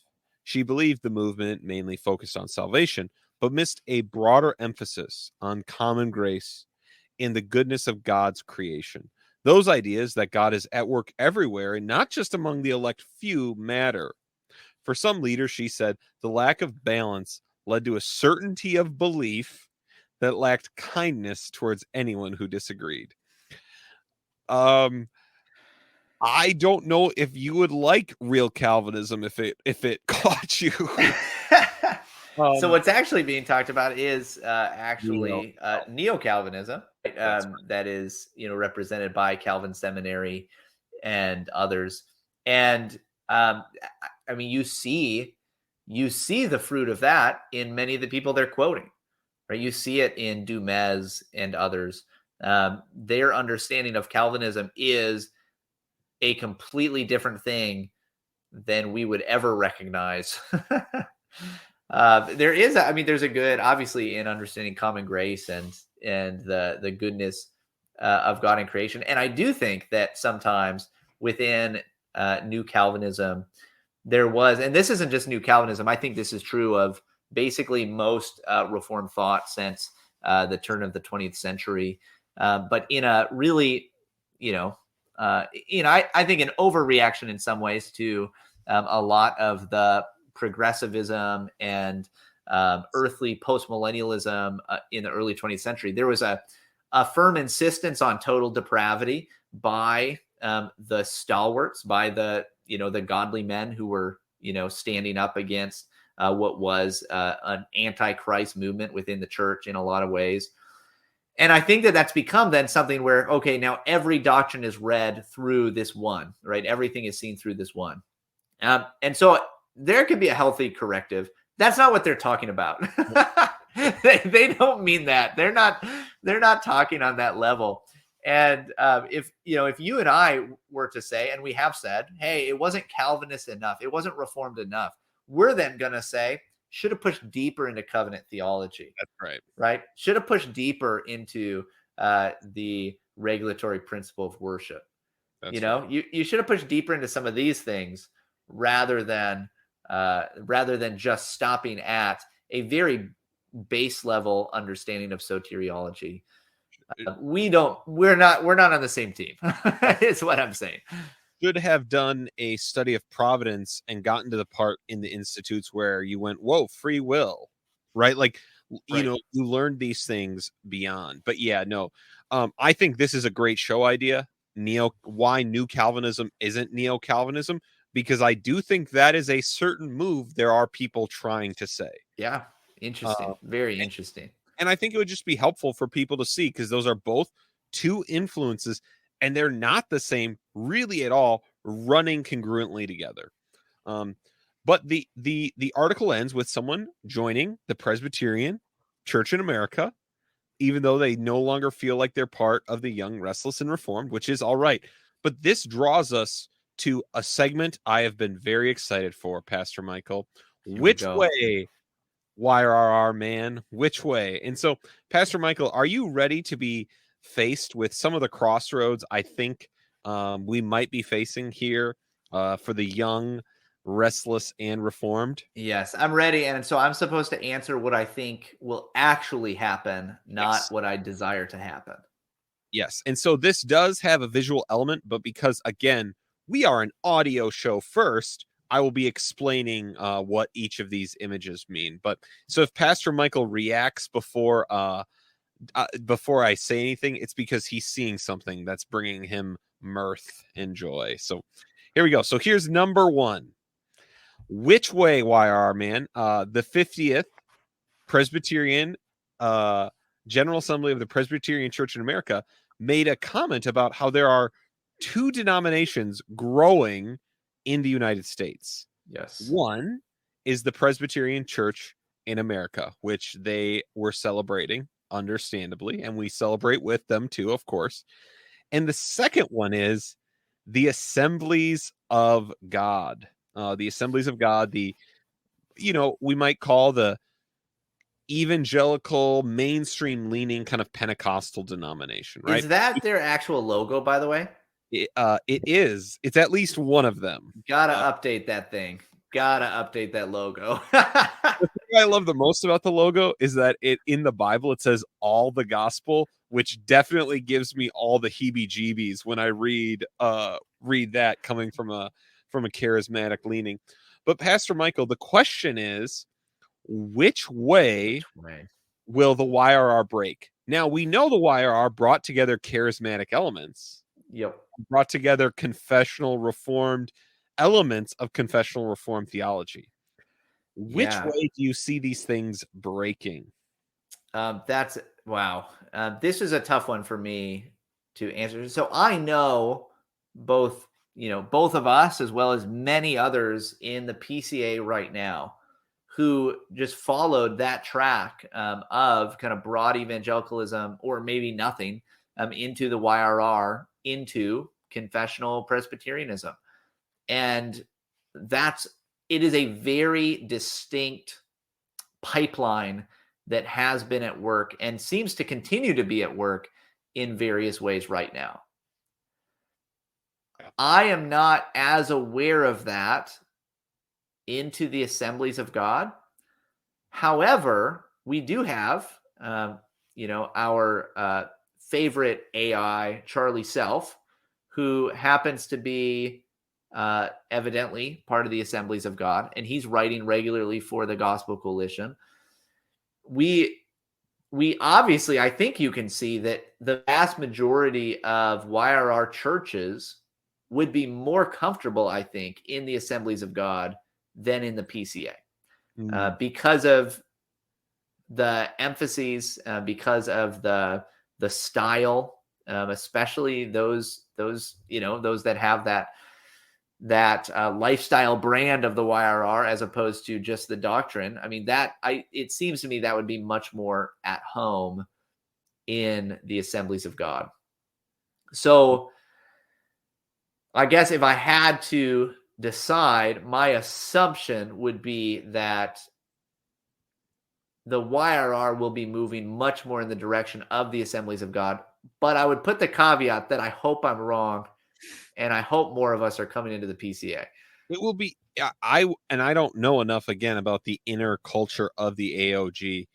She believed the movement mainly focused on salvation, but missed a broader emphasis on common grace in the goodness of God's creation. Those ideas that God is at work everywhere and not just among the elect few matter. For some leaders, she said, the lack of balance led to a certainty of belief that lacked kindness towards anyone who disagreed. I don't know if you would like real Calvinism if it caught you. So what's actually being talked about is actually neo-Calvinism, right? That is, represented by Calvin Seminary and others. And you see the fruit of that in many of the people they're quoting, right? You see it in Dumas and others. Their understanding of Calvinism is a completely different thing than we would ever recognize. There's a good, obviously, in understanding common grace and the goodness of God in creation. And I do think that sometimes within New Calvinism, there was, and this isn't just New Calvinism, I think this is true of basically most Reformed thought since the turn of the 20th century, but in a really, I think an overreaction in some ways to a lot of the progressivism and earthly postmillennialism in the early 20th century. There was a firm insistence on total depravity by the stalwarts, by the godly men who were standing up against what was an anti-Christ movement within the church in a lot of ways. And I think that that's become then something where, okay, now every doctrine is read through this one, right? Everything is seen through this one. And so there could be a healthy corrective. That's not what they're talking about. they don't mean that. They're not talking on that level. And if you and I were to say, and we have said, hey, it wasn't Calvinist enough, it wasn't Reformed enough, we're then going to say, should have pushed deeper into covenant theology. That's right. Right? Should have pushed deeper into the regulatory principle of worship. That's right. You should have pushed deeper into some of these things rather than just stopping at a very base level understanding of soteriology. We're not on the same team. Is what I'm saying. Should have done a study of providence and gotten to the part in the institutes where you went, whoa, free will, right? Like, you learned these things beyond. But yeah, no, I think this is a great show idea. Why New Calvinism isn't Neo-Calvinism, because I do think that is a certain move there are people trying to say. Yeah, interesting. Very interesting. And I think it would just be helpful for people to see, because those are both two influences, and they're not the same really at all, running congruently together. But the article ends with someone joining the Presbyterian Church in America, even though they no longer feel like they're part of the young, restless, and reformed, which is all right. But this draws us to a segment I have been very excited for, Pastor Michael. Which way, YRR man? Which way? And so, Pastor Michael, are you ready to be faced with some of the crossroads I think we might be facing here for the young, restless, and reformed? Yes, I'm ready. And so I'm supposed to answer what I think will actually happen, not what I desire to happen. Yes. And so this does have a visual element, but because, again, we are an audio show first, I will be explaining what each of these images mean. But so if Pastor Michael reacts before I say anything, it's because he's seeing something that's bringing him mirth and joy. So here we go. So here's number one. Which way, YR man? The 50th Presbyterian General Assembly of the Presbyterian Church in America made a comment about how there are two denominations growing in the United States. Yes. One is the Presbyterian Church in America, which they were celebrating, understandably, and we celebrate with them too, of course. And the second one is the Assemblies of God. The Assemblies of God, we might call the evangelical, mainstream leaning kind of Pentecostal denomination, right? Is that their actual logo, by the way? It is. It's at least one of them. Gotta update that thing. Gotta update that logo. The thing I love the most about the logo is that in the Bible it says all the gospel, which definitely gives me all the heebie-jeebies when I read that coming from a charismatic leaning. But Pastor Michael, the question is, which way will the YRR break? Now, we know the YRR brought together charismatic elements. Yep. Brought together confessional reformed elements of confessional reformed theology. Which way do you see these things breaking? That's wow. This is a tough one for me to answer. So I know both of us as well as many others in the PCA right now who just followed that track of kind of broad evangelicalism, or maybe nothing, into the YRR, into confessional Presbyterianism. And it is a very distinct pipeline that has been at work and seems to continue to be at work in various ways right now. I am not as aware of that into the Assemblies of God. However, we do have our favorite AI, Charlie Self, who happens to be evidently part of the Assemblies of God, and he's writing regularly for the Gospel Coalition. We obviously, I think you can see that the vast majority of YRR churches would be more comfortable, I think, in the Assemblies of God than in the PCA because of the emphases, because of the style, especially those that have that lifestyle brand of the YRR as opposed to just the doctrine. I mean, it seems to me that would be much more at home in the Assemblies of God. So I guess if I had to decide, my assumption would be that the YRR will be moving much more in the direction of the Assemblies of God. But I would put the caveat that I hope I'm wrong, and I hope more of us are coming into the PCA. It will be. I don't know enough again about the inner culture of the AOG.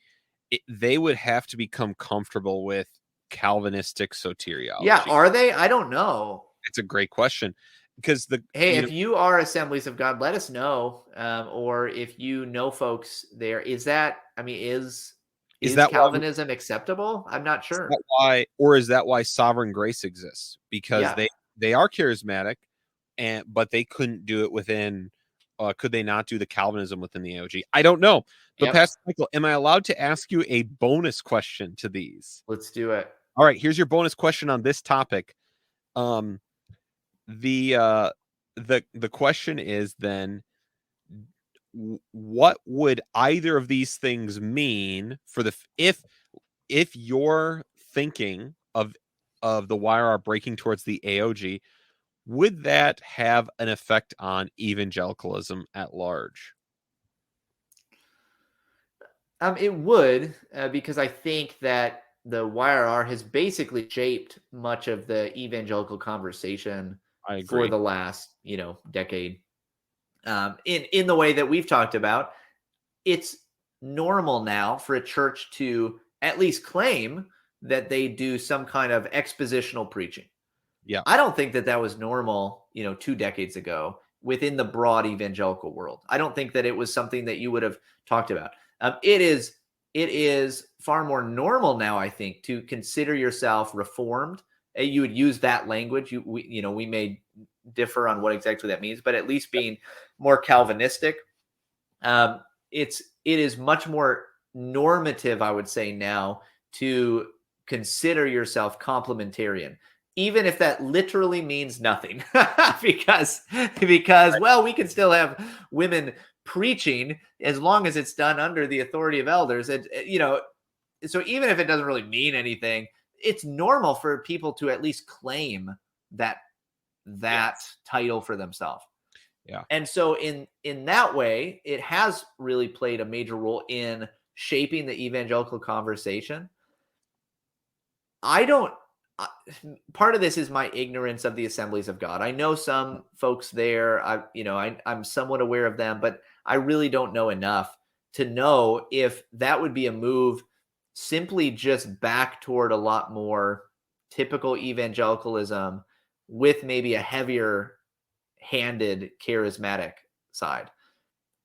They would have to become comfortable with Calvinistic soteriology. Yeah, are they? I don't know. It's a great question because if you are Assemblies of God, let us know. Or if you know folks there, is that Calvinism acceptable? I'm not sure. Is that why Sovereign Grace exists? Because they are charismatic, but they couldn't do it within. Could they not do the Calvinism within the AOG? I don't know. But Pastor Michael, am I allowed to ask you a bonus question to these? Let's do it. All right, here's your bonus question on this topic. The question is then, what would either of these things mean for if you're thinking of the YRR breaking towards the AOG, would that have an effect on evangelicalism at large? It would, because I think that the YRR has basically shaped much of the evangelical conversation for the last, decade. In the way that we've talked about, it's normal now for a church to at least claim that they do some kind of expositional preaching. Yeah. I don't think that was normal, 2 decades ago within the broad evangelical world. I don't think that it was something that you would have talked about. It is far more normal now, I think, to consider yourself reformed. You would use that language. We may differ on what exactly that means, but at least being more Calvinistic. It is much more normative, I would say now, to consider yourself complementarian, even if that literally means nothing, because well, we can still have women preaching as long as it's done under the authority of elders. And, so even if it doesn't really mean anything, it's normal for people to at least claim that title for themselves. Yeah. And so in that way, it has really played a major role in shaping the evangelical conversation. Part of this is my ignorance of the Assemblies of God. I know some folks there. I'm somewhat aware of them, but I really don't know enough to know if that would be a move simply just back toward a lot more typical evangelicalism with maybe a heavier handed charismatic side.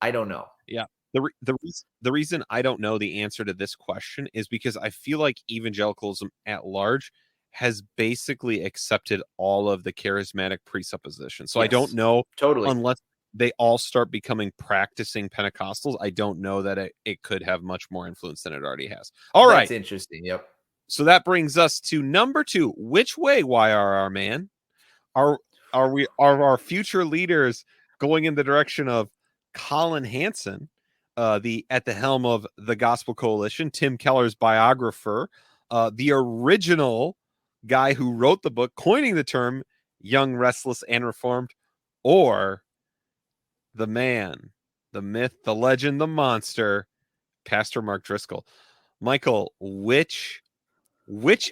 I don't know. Yeah. The reason I don't know the answer to this question is because I feel like evangelicalism at large has basically accepted all of the charismatic presuppositions. So yes, I don't know unless they all start becoming practicing Pentecostals. I don't know that it could have much more influence than it already has. All right. That's interesting. Yep. So that brings us to number 2. Which way, YRR man? Are our future leaders going in the direction of Colin Hansen, at the helm of the Gospel Coalition, Tim Keller's biographer, the original guy who wrote the book, coining the term young, restless, and reformed, or the man, the myth, the legend, the monster, Pastor Mark Driscoll? Michael, which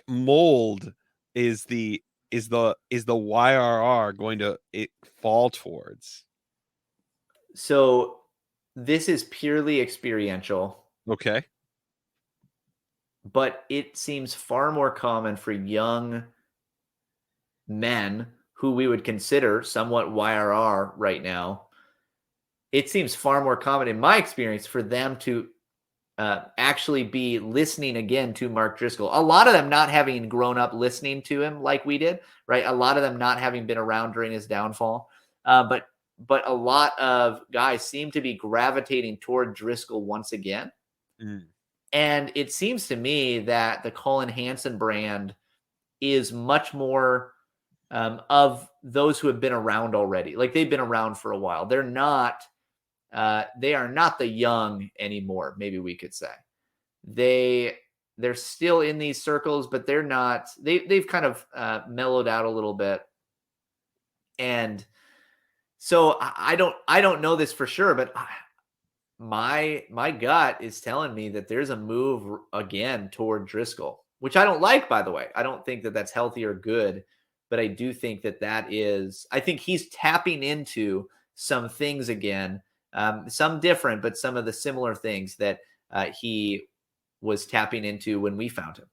mold is the YRR going to fall towards? So this is purely experiential. Okay. but it seems far more common for young men who we would consider somewhat YRR right now. It seems far more common in my experience for them to actually be listening again to Mark Driscoll. A lot of them not having grown up listening to him like we did, right? A lot of them not having been around during his downfall. But a lot of guys seem to be gravitating toward Driscoll once again. Mm. And it seems to me that the Colin Hansen brand is much more of those who have been around already. Like they've been around for a while. They are not the young anymore, maybe we could say. They're still in these circles, but they're not. They've kind of mellowed out a little bit. And so I don't know this for sure, but my gut is telling me that there's a move again toward Driscoll, which I don't like, by the way. I don't think that that's healthy or good, but I do think that is. I think he's tapping into some things again, some different, but some of the similar things that he was tapping into when we found him.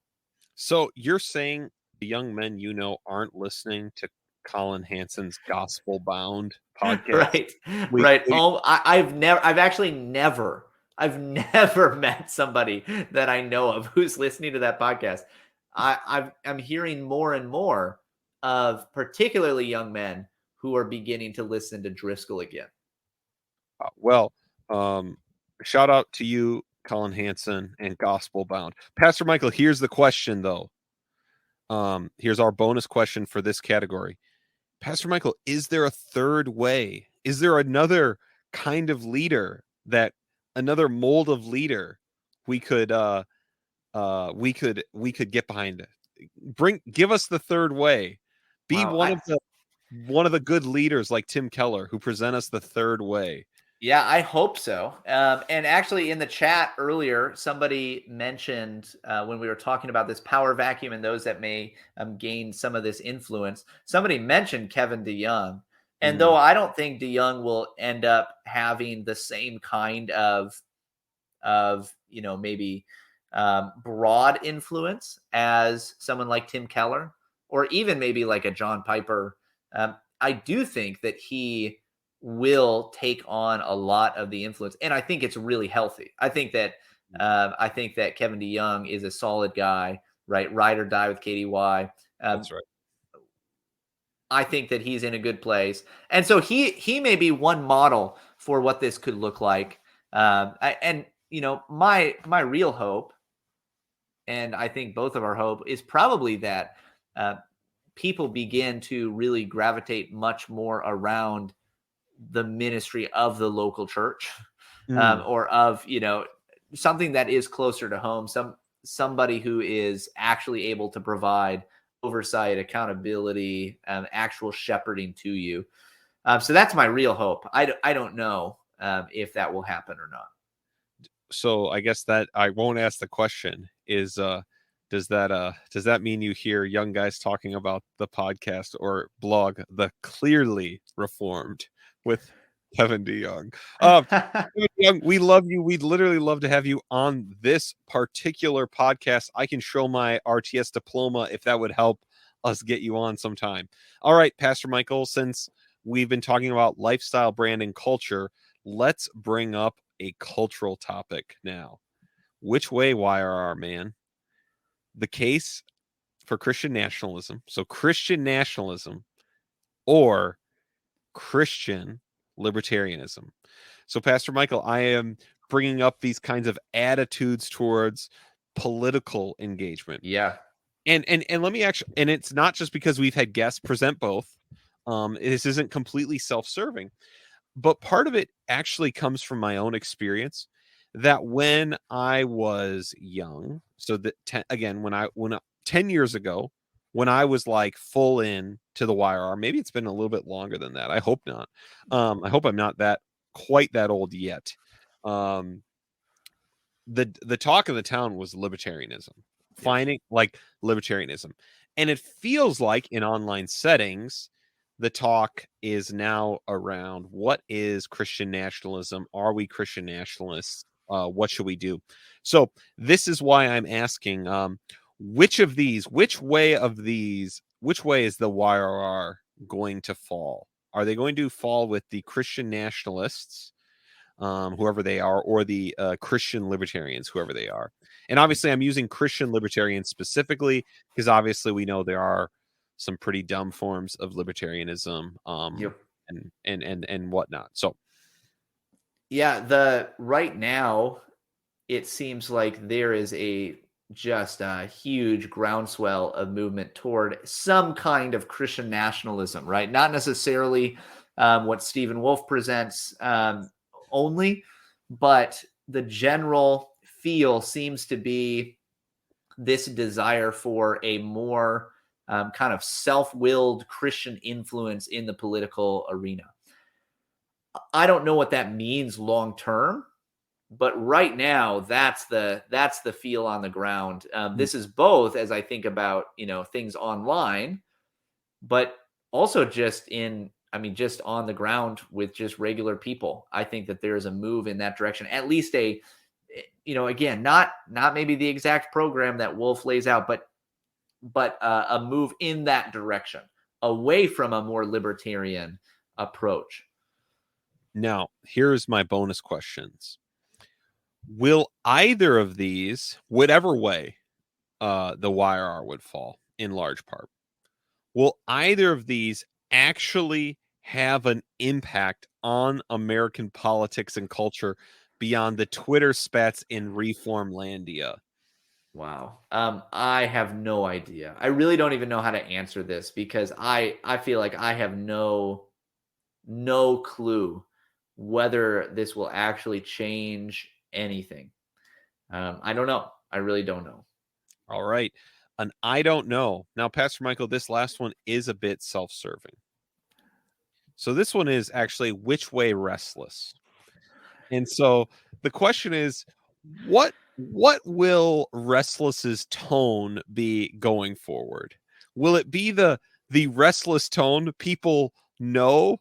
So you're saying the young men aren't listening to Colin Hansen's Gospel Bound podcast? Right. I've actually never met somebody that I know of who's listening to that podcast. I'm hearing more and more of particularly young men who are beginning to listen to Driscoll again. Well, shout out to you, Colin Hansen and Gospel Bound. Pastor Michael, here's the question though. Here's our bonus question for this category. Pastor Michael, is there a third way? Is there another kind of leader, another mold of leader we could get behind it? Give us the third way. Be one of the good leaders like Tim Keller who present us the third way. Yeah, I hope so. And actually, in the chat earlier, somebody mentioned when we were talking about this power vacuum and those that may gain some of this influence, somebody mentioned Kevin DeYoung. And though I don't think DeYoung will end up having the same kind of maybe broad influence as someone like Tim Keller or even maybe like a John Piper, I do think that he will take on a lot of the influence, and I think it's really healthy. I think that Kevin DeYoung is a solid guy, right? Ride or die with KDY. That's right. I think that he's in a good place, and so he may be one model for what this could look like. My real hope, and I think both of our hope, is probably that people begin to really gravitate much more around the ministry of the local church, or of, something that is closer to home, somebody who is actually able to provide oversight, accountability, actual shepherding to you. So that's my real hope. I don't know if that will happen or not. So I guess that I won't ask the question is, does that mean you hear young guys talking about the podcast or blog, The Clearly Reformed with Kevin DeYoung? Kevin DeYoung, we love you. We'd literally love to have you on this particular podcast. I can show my RTS diploma if that would help us get you on sometime. All right, Pastor Michael, since we've been talking about lifestyle, brand, and culture, let's bring up a cultural topic now. Which way, YRR, man? The case for Christian nationalism. So Christian nationalism or Christian libertarianism. So Pastor Michael, I am bringing up these kinds of attitudes towards political engagement. Yeah. And let me actually, and it's not just because we've had guests present both. This isn't completely self-serving, but part of it actually comes from my own experience that when I was young, so that 10 years ago, when I was like full in to the YR, maybe it's been a little bit longer than that. I hope not. I hope I'm not quite that old yet. The talk of the town was libertarianism, finding like libertarianism. And it feels like in online settings, the talk is now around what is Christian nationalism? Are we Christian nationalists? what should we do? So this is why I'm asking, which way is the YRR going to fall? Are they going to fall with the Christian nationalists, whoever they are, or the Christian libertarians, whoever they are? And obviously, I'm using Christian libertarians specifically because obviously we know there are some pretty dumb forms of libertarianism, Yep. and whatnot. So, yeah, right now it seems like there is just a huge groundswell of movement toward some kind of Christian nationalism, right? Not necessarily what Stephen Wolfe presents only, but the general feel seems to be this desire for a more kind of self-willed Christian influence in the political arena. I don't know what that means long term, but right now that's the feel on the ground. This is both as I think about things online, but also just just on the ground with just regular people. I think that there is a move in that direction. At least again, not maybe the exact program that Wolf lays out, but a move in that direction, away from a more libertarian approach. now here's my bonus questions. Will either of these, whatever way the YRR would fall in large part, will either of these actually have an impact on American politics and culture beyond the Twitter spats in Reformlandia? Wow. I have no idea. I really don't even know how to answer this because I feel like I have no clue whether this will actually change anything. I don't know. I really don't know. All right. And I don't know. Now, Pastor Michael, this last one is a bit self-serving. So this one is actually which way restless. And so the question is, what will Restless's tone be going forward? Will it be the restless tone people know?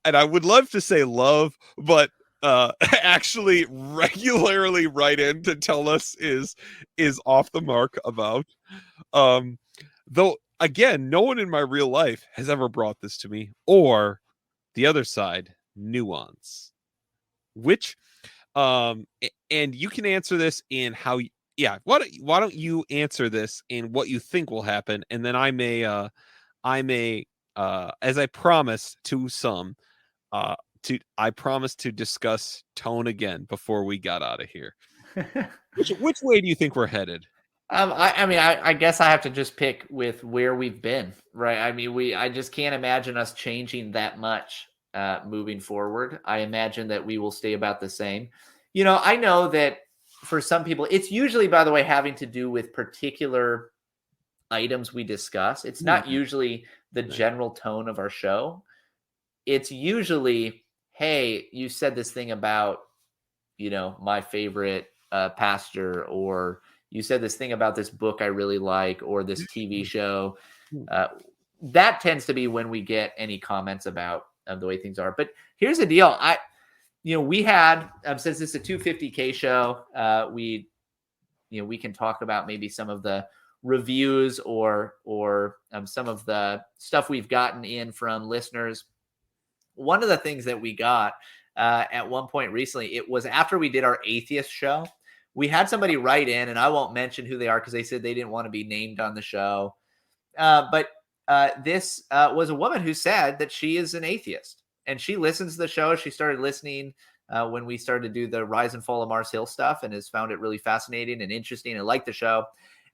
And I would love to say love, but actually regularly write in to tell us is off the mark about. Though again, no one in my real life has ever brought this to me. Or the other side, nuance. Which and you can answer this in how why don't you answer this in what you think will happen, and then I may as I promised to some I promised to discuss tone again before we got out of here. Which way do you think we're headed? I guess I have to just pick with where we've been, right? I just can't imagine us changing that much moving forward. I imagine that we will stay about the same. I know that for some people, it's usually, by the way, having to do with particular items we discuss. It's not usually the general tone of our show. It's usually, hey, you said this thing about, my favorite pastor, or you said this thing about this book I really like, or this TV show. That tends to be when we get any comments about the way things are. But here's the deal. We had, since it's a 250K show, we can talk about maybe some of the reviews or some of the stuff we've gotten in from listeners. One of the things that we got at one point recently, it was after we did our atheist show. We had somebody write in, and I won't mention who they are because they said they didn't want to be named on the show. But this was a woman who said that she is an atheist, and she listens to the show. She started listening when we started to do the Rise and Fall of Mars Hill stuff, and has found it really fascinating and interesting and liked the show.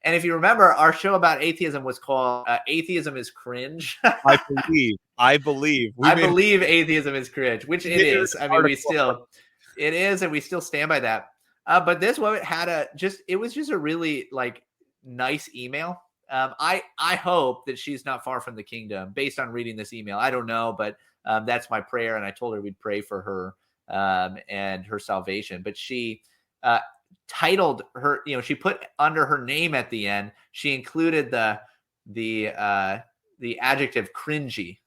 And if you remember, our show about atheism was called Atheism is Cringe. I believe atheism is cringe, which it is. It is, and we still stand by that. But this woman had it was just a really nice email. I hope that she's not far from the kingdom based on reading this email. I don't know, but that's my prayer. And I told her we'd pray for her and her salvation. But she titled her, she put under her name at the end, she included the adjective cringy,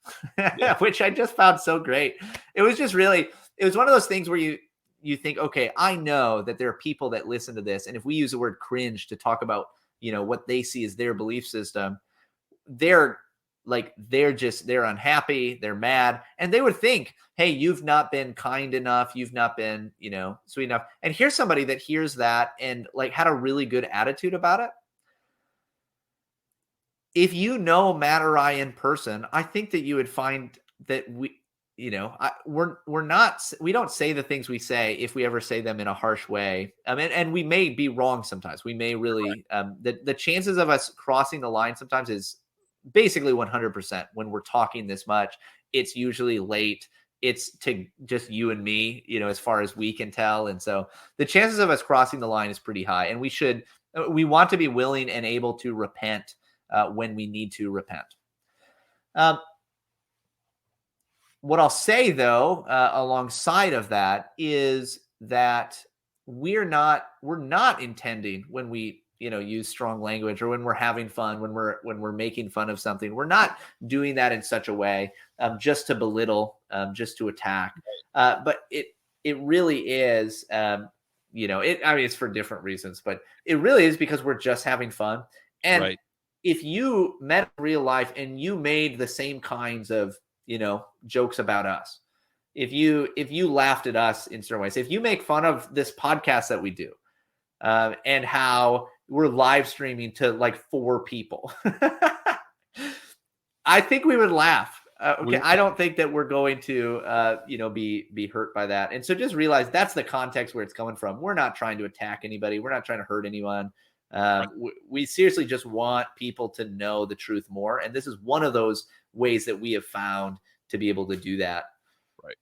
which I just found so great. It was just really, it was one of those things where you think, okay, I know that there are people that listen to this, and if we use the word cringe to talk about, what they see as their belief system, they're they're unhappy, they're mad, and they would think, hey, you've not been kind enough, you've not been, sweet enough. And here's somebody that hears that and like had a really good attitude about it. If you know Matt or I in person, I think that you would find that we don't say the things we say if we ever say them in a harsh way. And we may be wrong sometimes. We may really, the chances of us crossing the line sometimes is basically 100% when we're talking this much. It's usually late. It's to just you and me, as far as we can tell. And so the chances of us crossing the line is pretty high. And we want to be willing and able to repent when we need to repent. What I'll say, though, alongside of that, is that we're not intending, when we use strong language, or when we're having fun, when we're making fun of something, we're not doing that in such a way just to belittle, just to attack. But it really is, it's for different reasons, but it really is because we're just having fun. And right. If you met in real life and you made the same kinds of, jokes about us, if you laughed at us in certain ways, if you make fun of this podcast that we do, and how we're live streaming to like 4 people, I think we would laugh. Okay. I don't think that we're going to, be hurt by that. And so just realize that's the context where it's coming from. We're not trying to attack anybody. We're not trying to hurt anyone. We seriously just want people to know the truth more. And this is one of those ways that we have found to be able to do that. Right.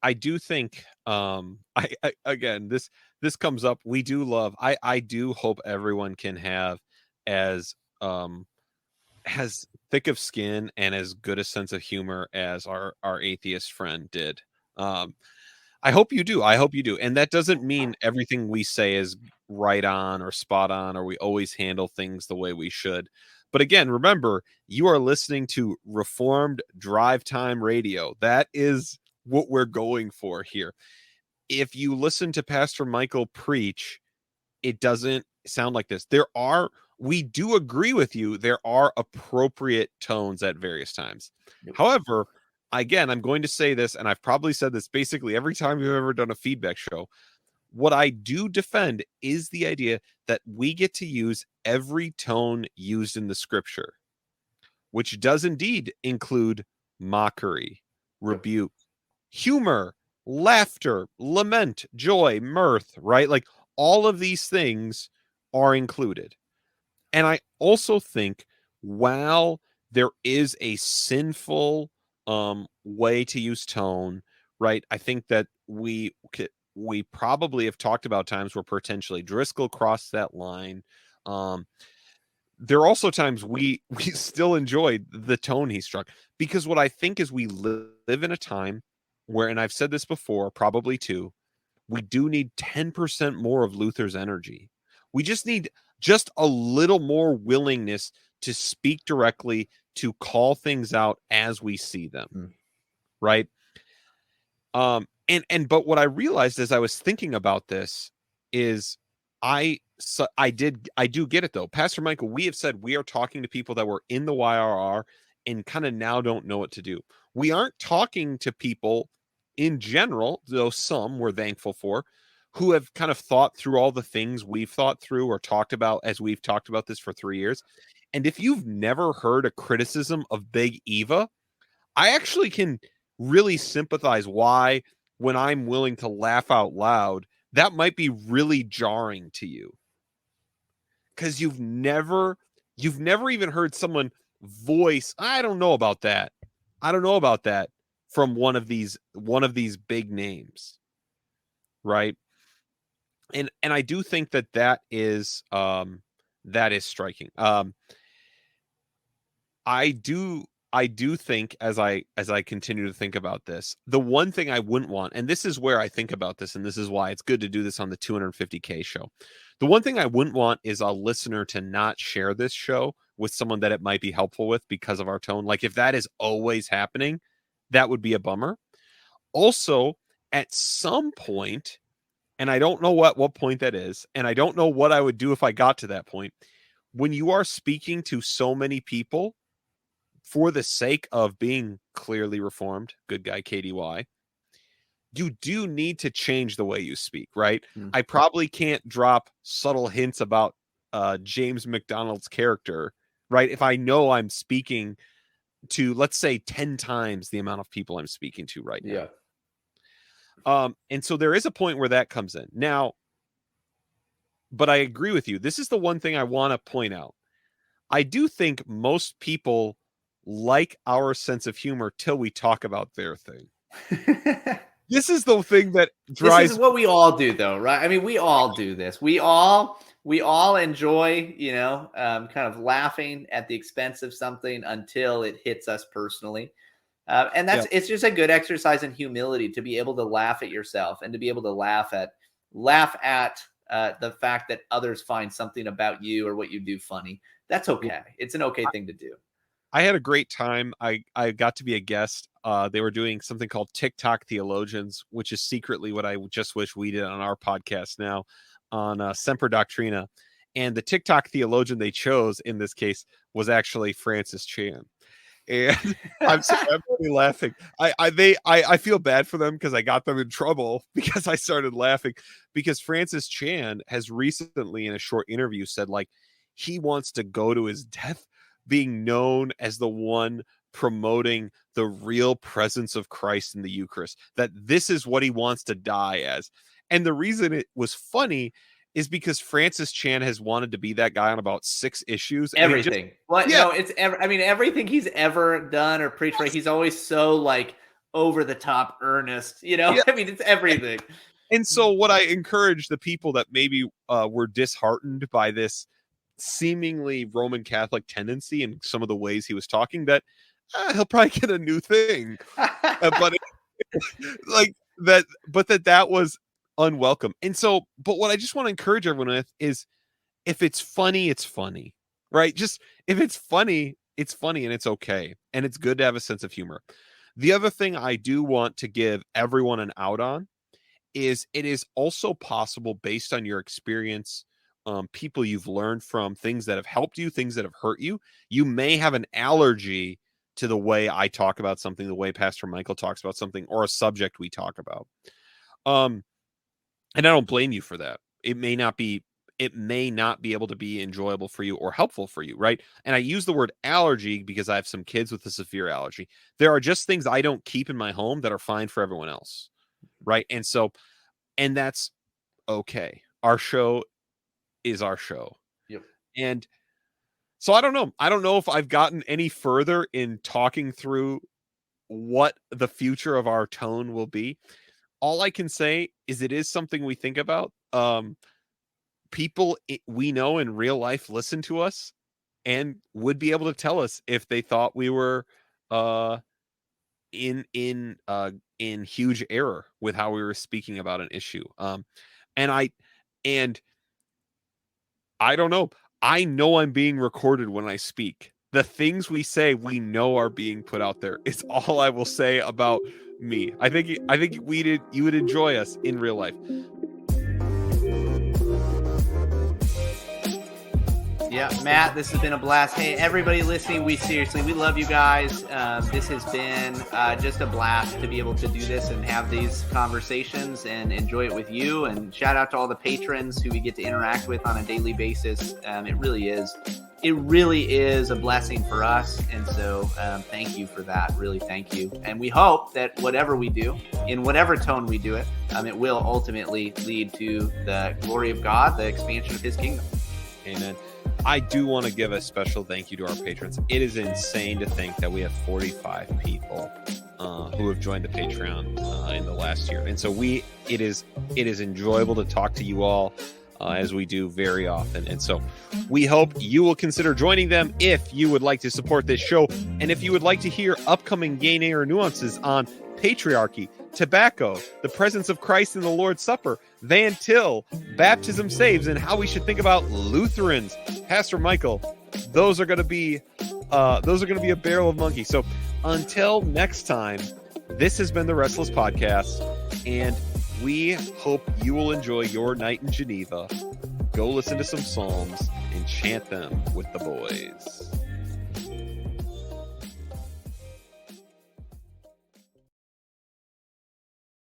I do think, again, this comes up. We do love, I do hope everyone can have as thick of skin and as good a sense of humor as our atheist friend did. I hope you do. And that doesn't mean everything we say is right on or spot on, or we always handle things the way we should. But again, remember, you are listening to Reformed Drive Time Radio. That is what we're going for here. If you listen to Pastor Michael preach, it doesn't sound like this. We do agree with you. There are appropriate tones at various times. Yep. However, again, I'm going to say this, and I've probably said this basically every time we've ever done a feedback show. What I do defend is the idea that we get to use every tone used in the scripture, which does indeed include mockery, rebuke, humor, laughter, lament, joy, mirth, right? Like all of these things are included. And I also think while there is a sinful way to use tone, right? I think that we probably have talked about times where potentially Driscoll crossed that line. There are also times we still enjoyed the tone he struck, because what I think is we live in a time where, and I've said this before, probably too, we do need 10% more of Luther's energy. We just need just a little more willingness to speak directly, to call things out as we see them. Right. But what I realized as I was thinking about this is I do get it though. Pastor Michael, we have said we are talking to people that were in the YRR and kind of now don't know what to do. We aren't talking to people in general, though some we're thankful for, who have kind of thought through all the things we've thought through or talked about as we've talked about this for 3 years. And if you've never heard a criticism of Big Eva, I actually can really sympathize why, when I'm willing to laugh out loud, that might be really jarring to you. Because you've never even heard someone voice, I don't know about that from one of these big names. Right. And I do think that is striking. I do think as I continue to think about this, the one thing I wouldn't want, and this is where I think about this, and this is why it's good to do this on the 250K show. The one thing I wouldn't want is a listener to not share this show with someone that it might be helpful with because of our tone. Like if that is always happening, that would be a bummer. Also, at some point, and I don't know what point that is, and I don't know what I would do if I got to that point. When you are speaking to so many people for the sake of being clearly reformed, good guy KDY, you do need to change the way you speak, right? I probably can't drop subtle hints about James McDonald's character, right? If I know I'm speaking to, let's say, 10 times the amount of people I'm speaking to right now. Yeah. And so there is a point where that comes in. Now, but I agree with you. This is the one thing I want to point out. I do think most people like our sense of humor till we talk about their thing. This is the thing that drives. This is what we all do, though, right? I mean, we all do this. We all enjoy, kind of laughing at the expense of something until it hits us personally. And it's just a good exercise in humility to be able to laugh at yourself and to be able to laugh at the fact that others find something about you or what you do funny. That's okay. It's an okay thing to do. I had a great time. I got to be a guest. They were doing something called TikTok Theologians, which is secretly what I just wish we did on our podcast now on Semper Doctrina. And the TikTok theologian they chose in this case was actually Francis Chan. And I'm really laughing. I feel bad for them because I got them in trouble because I started laughing because Francis Chan has recently in a short interview said like he wants to go to his death being known as the one promoting the real presence of Christ in the Eucharist, that this is what he wants to die as. And the reason it was funny is because Francis Chan has wanted to be that guy on about 6 issues. Everything. Everything he's ever done or preached, right? He's always so like over the top earnest, Yeah. I mean, it's everything. And so what I encourage the people that maybe were disheartened by this seemingly Roman Catholic tendency in some of the ways he was talking, that he'll probably get a new thing, but that was unwelcome. And so, but what I just want to encourage everyone with is, if it's funny, it's funny, right? Just if it's funny, it's funny, and it's okay, and it's good to have a sense of humor. The other thing I do want to give everyone an out on is it is also possible, based on your experience, people you've learned from, things that have helped you, things that have hurt you. You may have an allergy to the way I talk about something, the way Pastor Michael talks about something, or a subject we talk about. And I don't blame you for that. It may not be able to be enjoyable for you or helpful for you, right? And I use the word allergy because I have some kids with a severe allergy. There are just things I don't keep in my home that are fine for everyone else, right? And that's okay. Our show is our show. Yep. And so I don't know if I've gotten any further in talking through what the future of our tone will be. All I can say is it is something we think about. People we know in real life listen to us and would be able to tell us if they thought we were in huge error with how we were speaking about an issue. And I don't know. I know I'm being recorded when I speak. The things we say, we know are being put out there. It's all I will say about me. I think you would enjoy us in real life. Yeah, Matt, this has been a blast. Hey, everybody listening, we love you guys. This has been just a blast to be able to do this and have these conversations and enjoy it with you. And shout out to all the patrons who we get to interact with on a daily basis. It really is a blessing for us. And so thank you for that. Really, thank you. And we hope that whatever we do, in whatever tone we do it, it will ultimately lead to the glory of God, the expansion of his kingdom. Amen. I do want to give a special thank you to our patrons. It is insane to think that we have 45 people who have joined the Patreon in the last year. And so it is enjoyable to talk to you all as we do very often. And so we hope you will consider joining them if you would like to support this show. And if you would like to hear upcoming Gay Nay or Nuances on patriarchy, tobacco, the presence of Christ in the Lord's Supper, Van Til, baptism saves, and how we should think about Lutherans, Pastor Michael, those are going to be a barrel of monkeys. So until next time, this has been the Restless Podcast, and we hope you will enjoy your night in Geneva. Go listen to some psalms and chant them with the boys.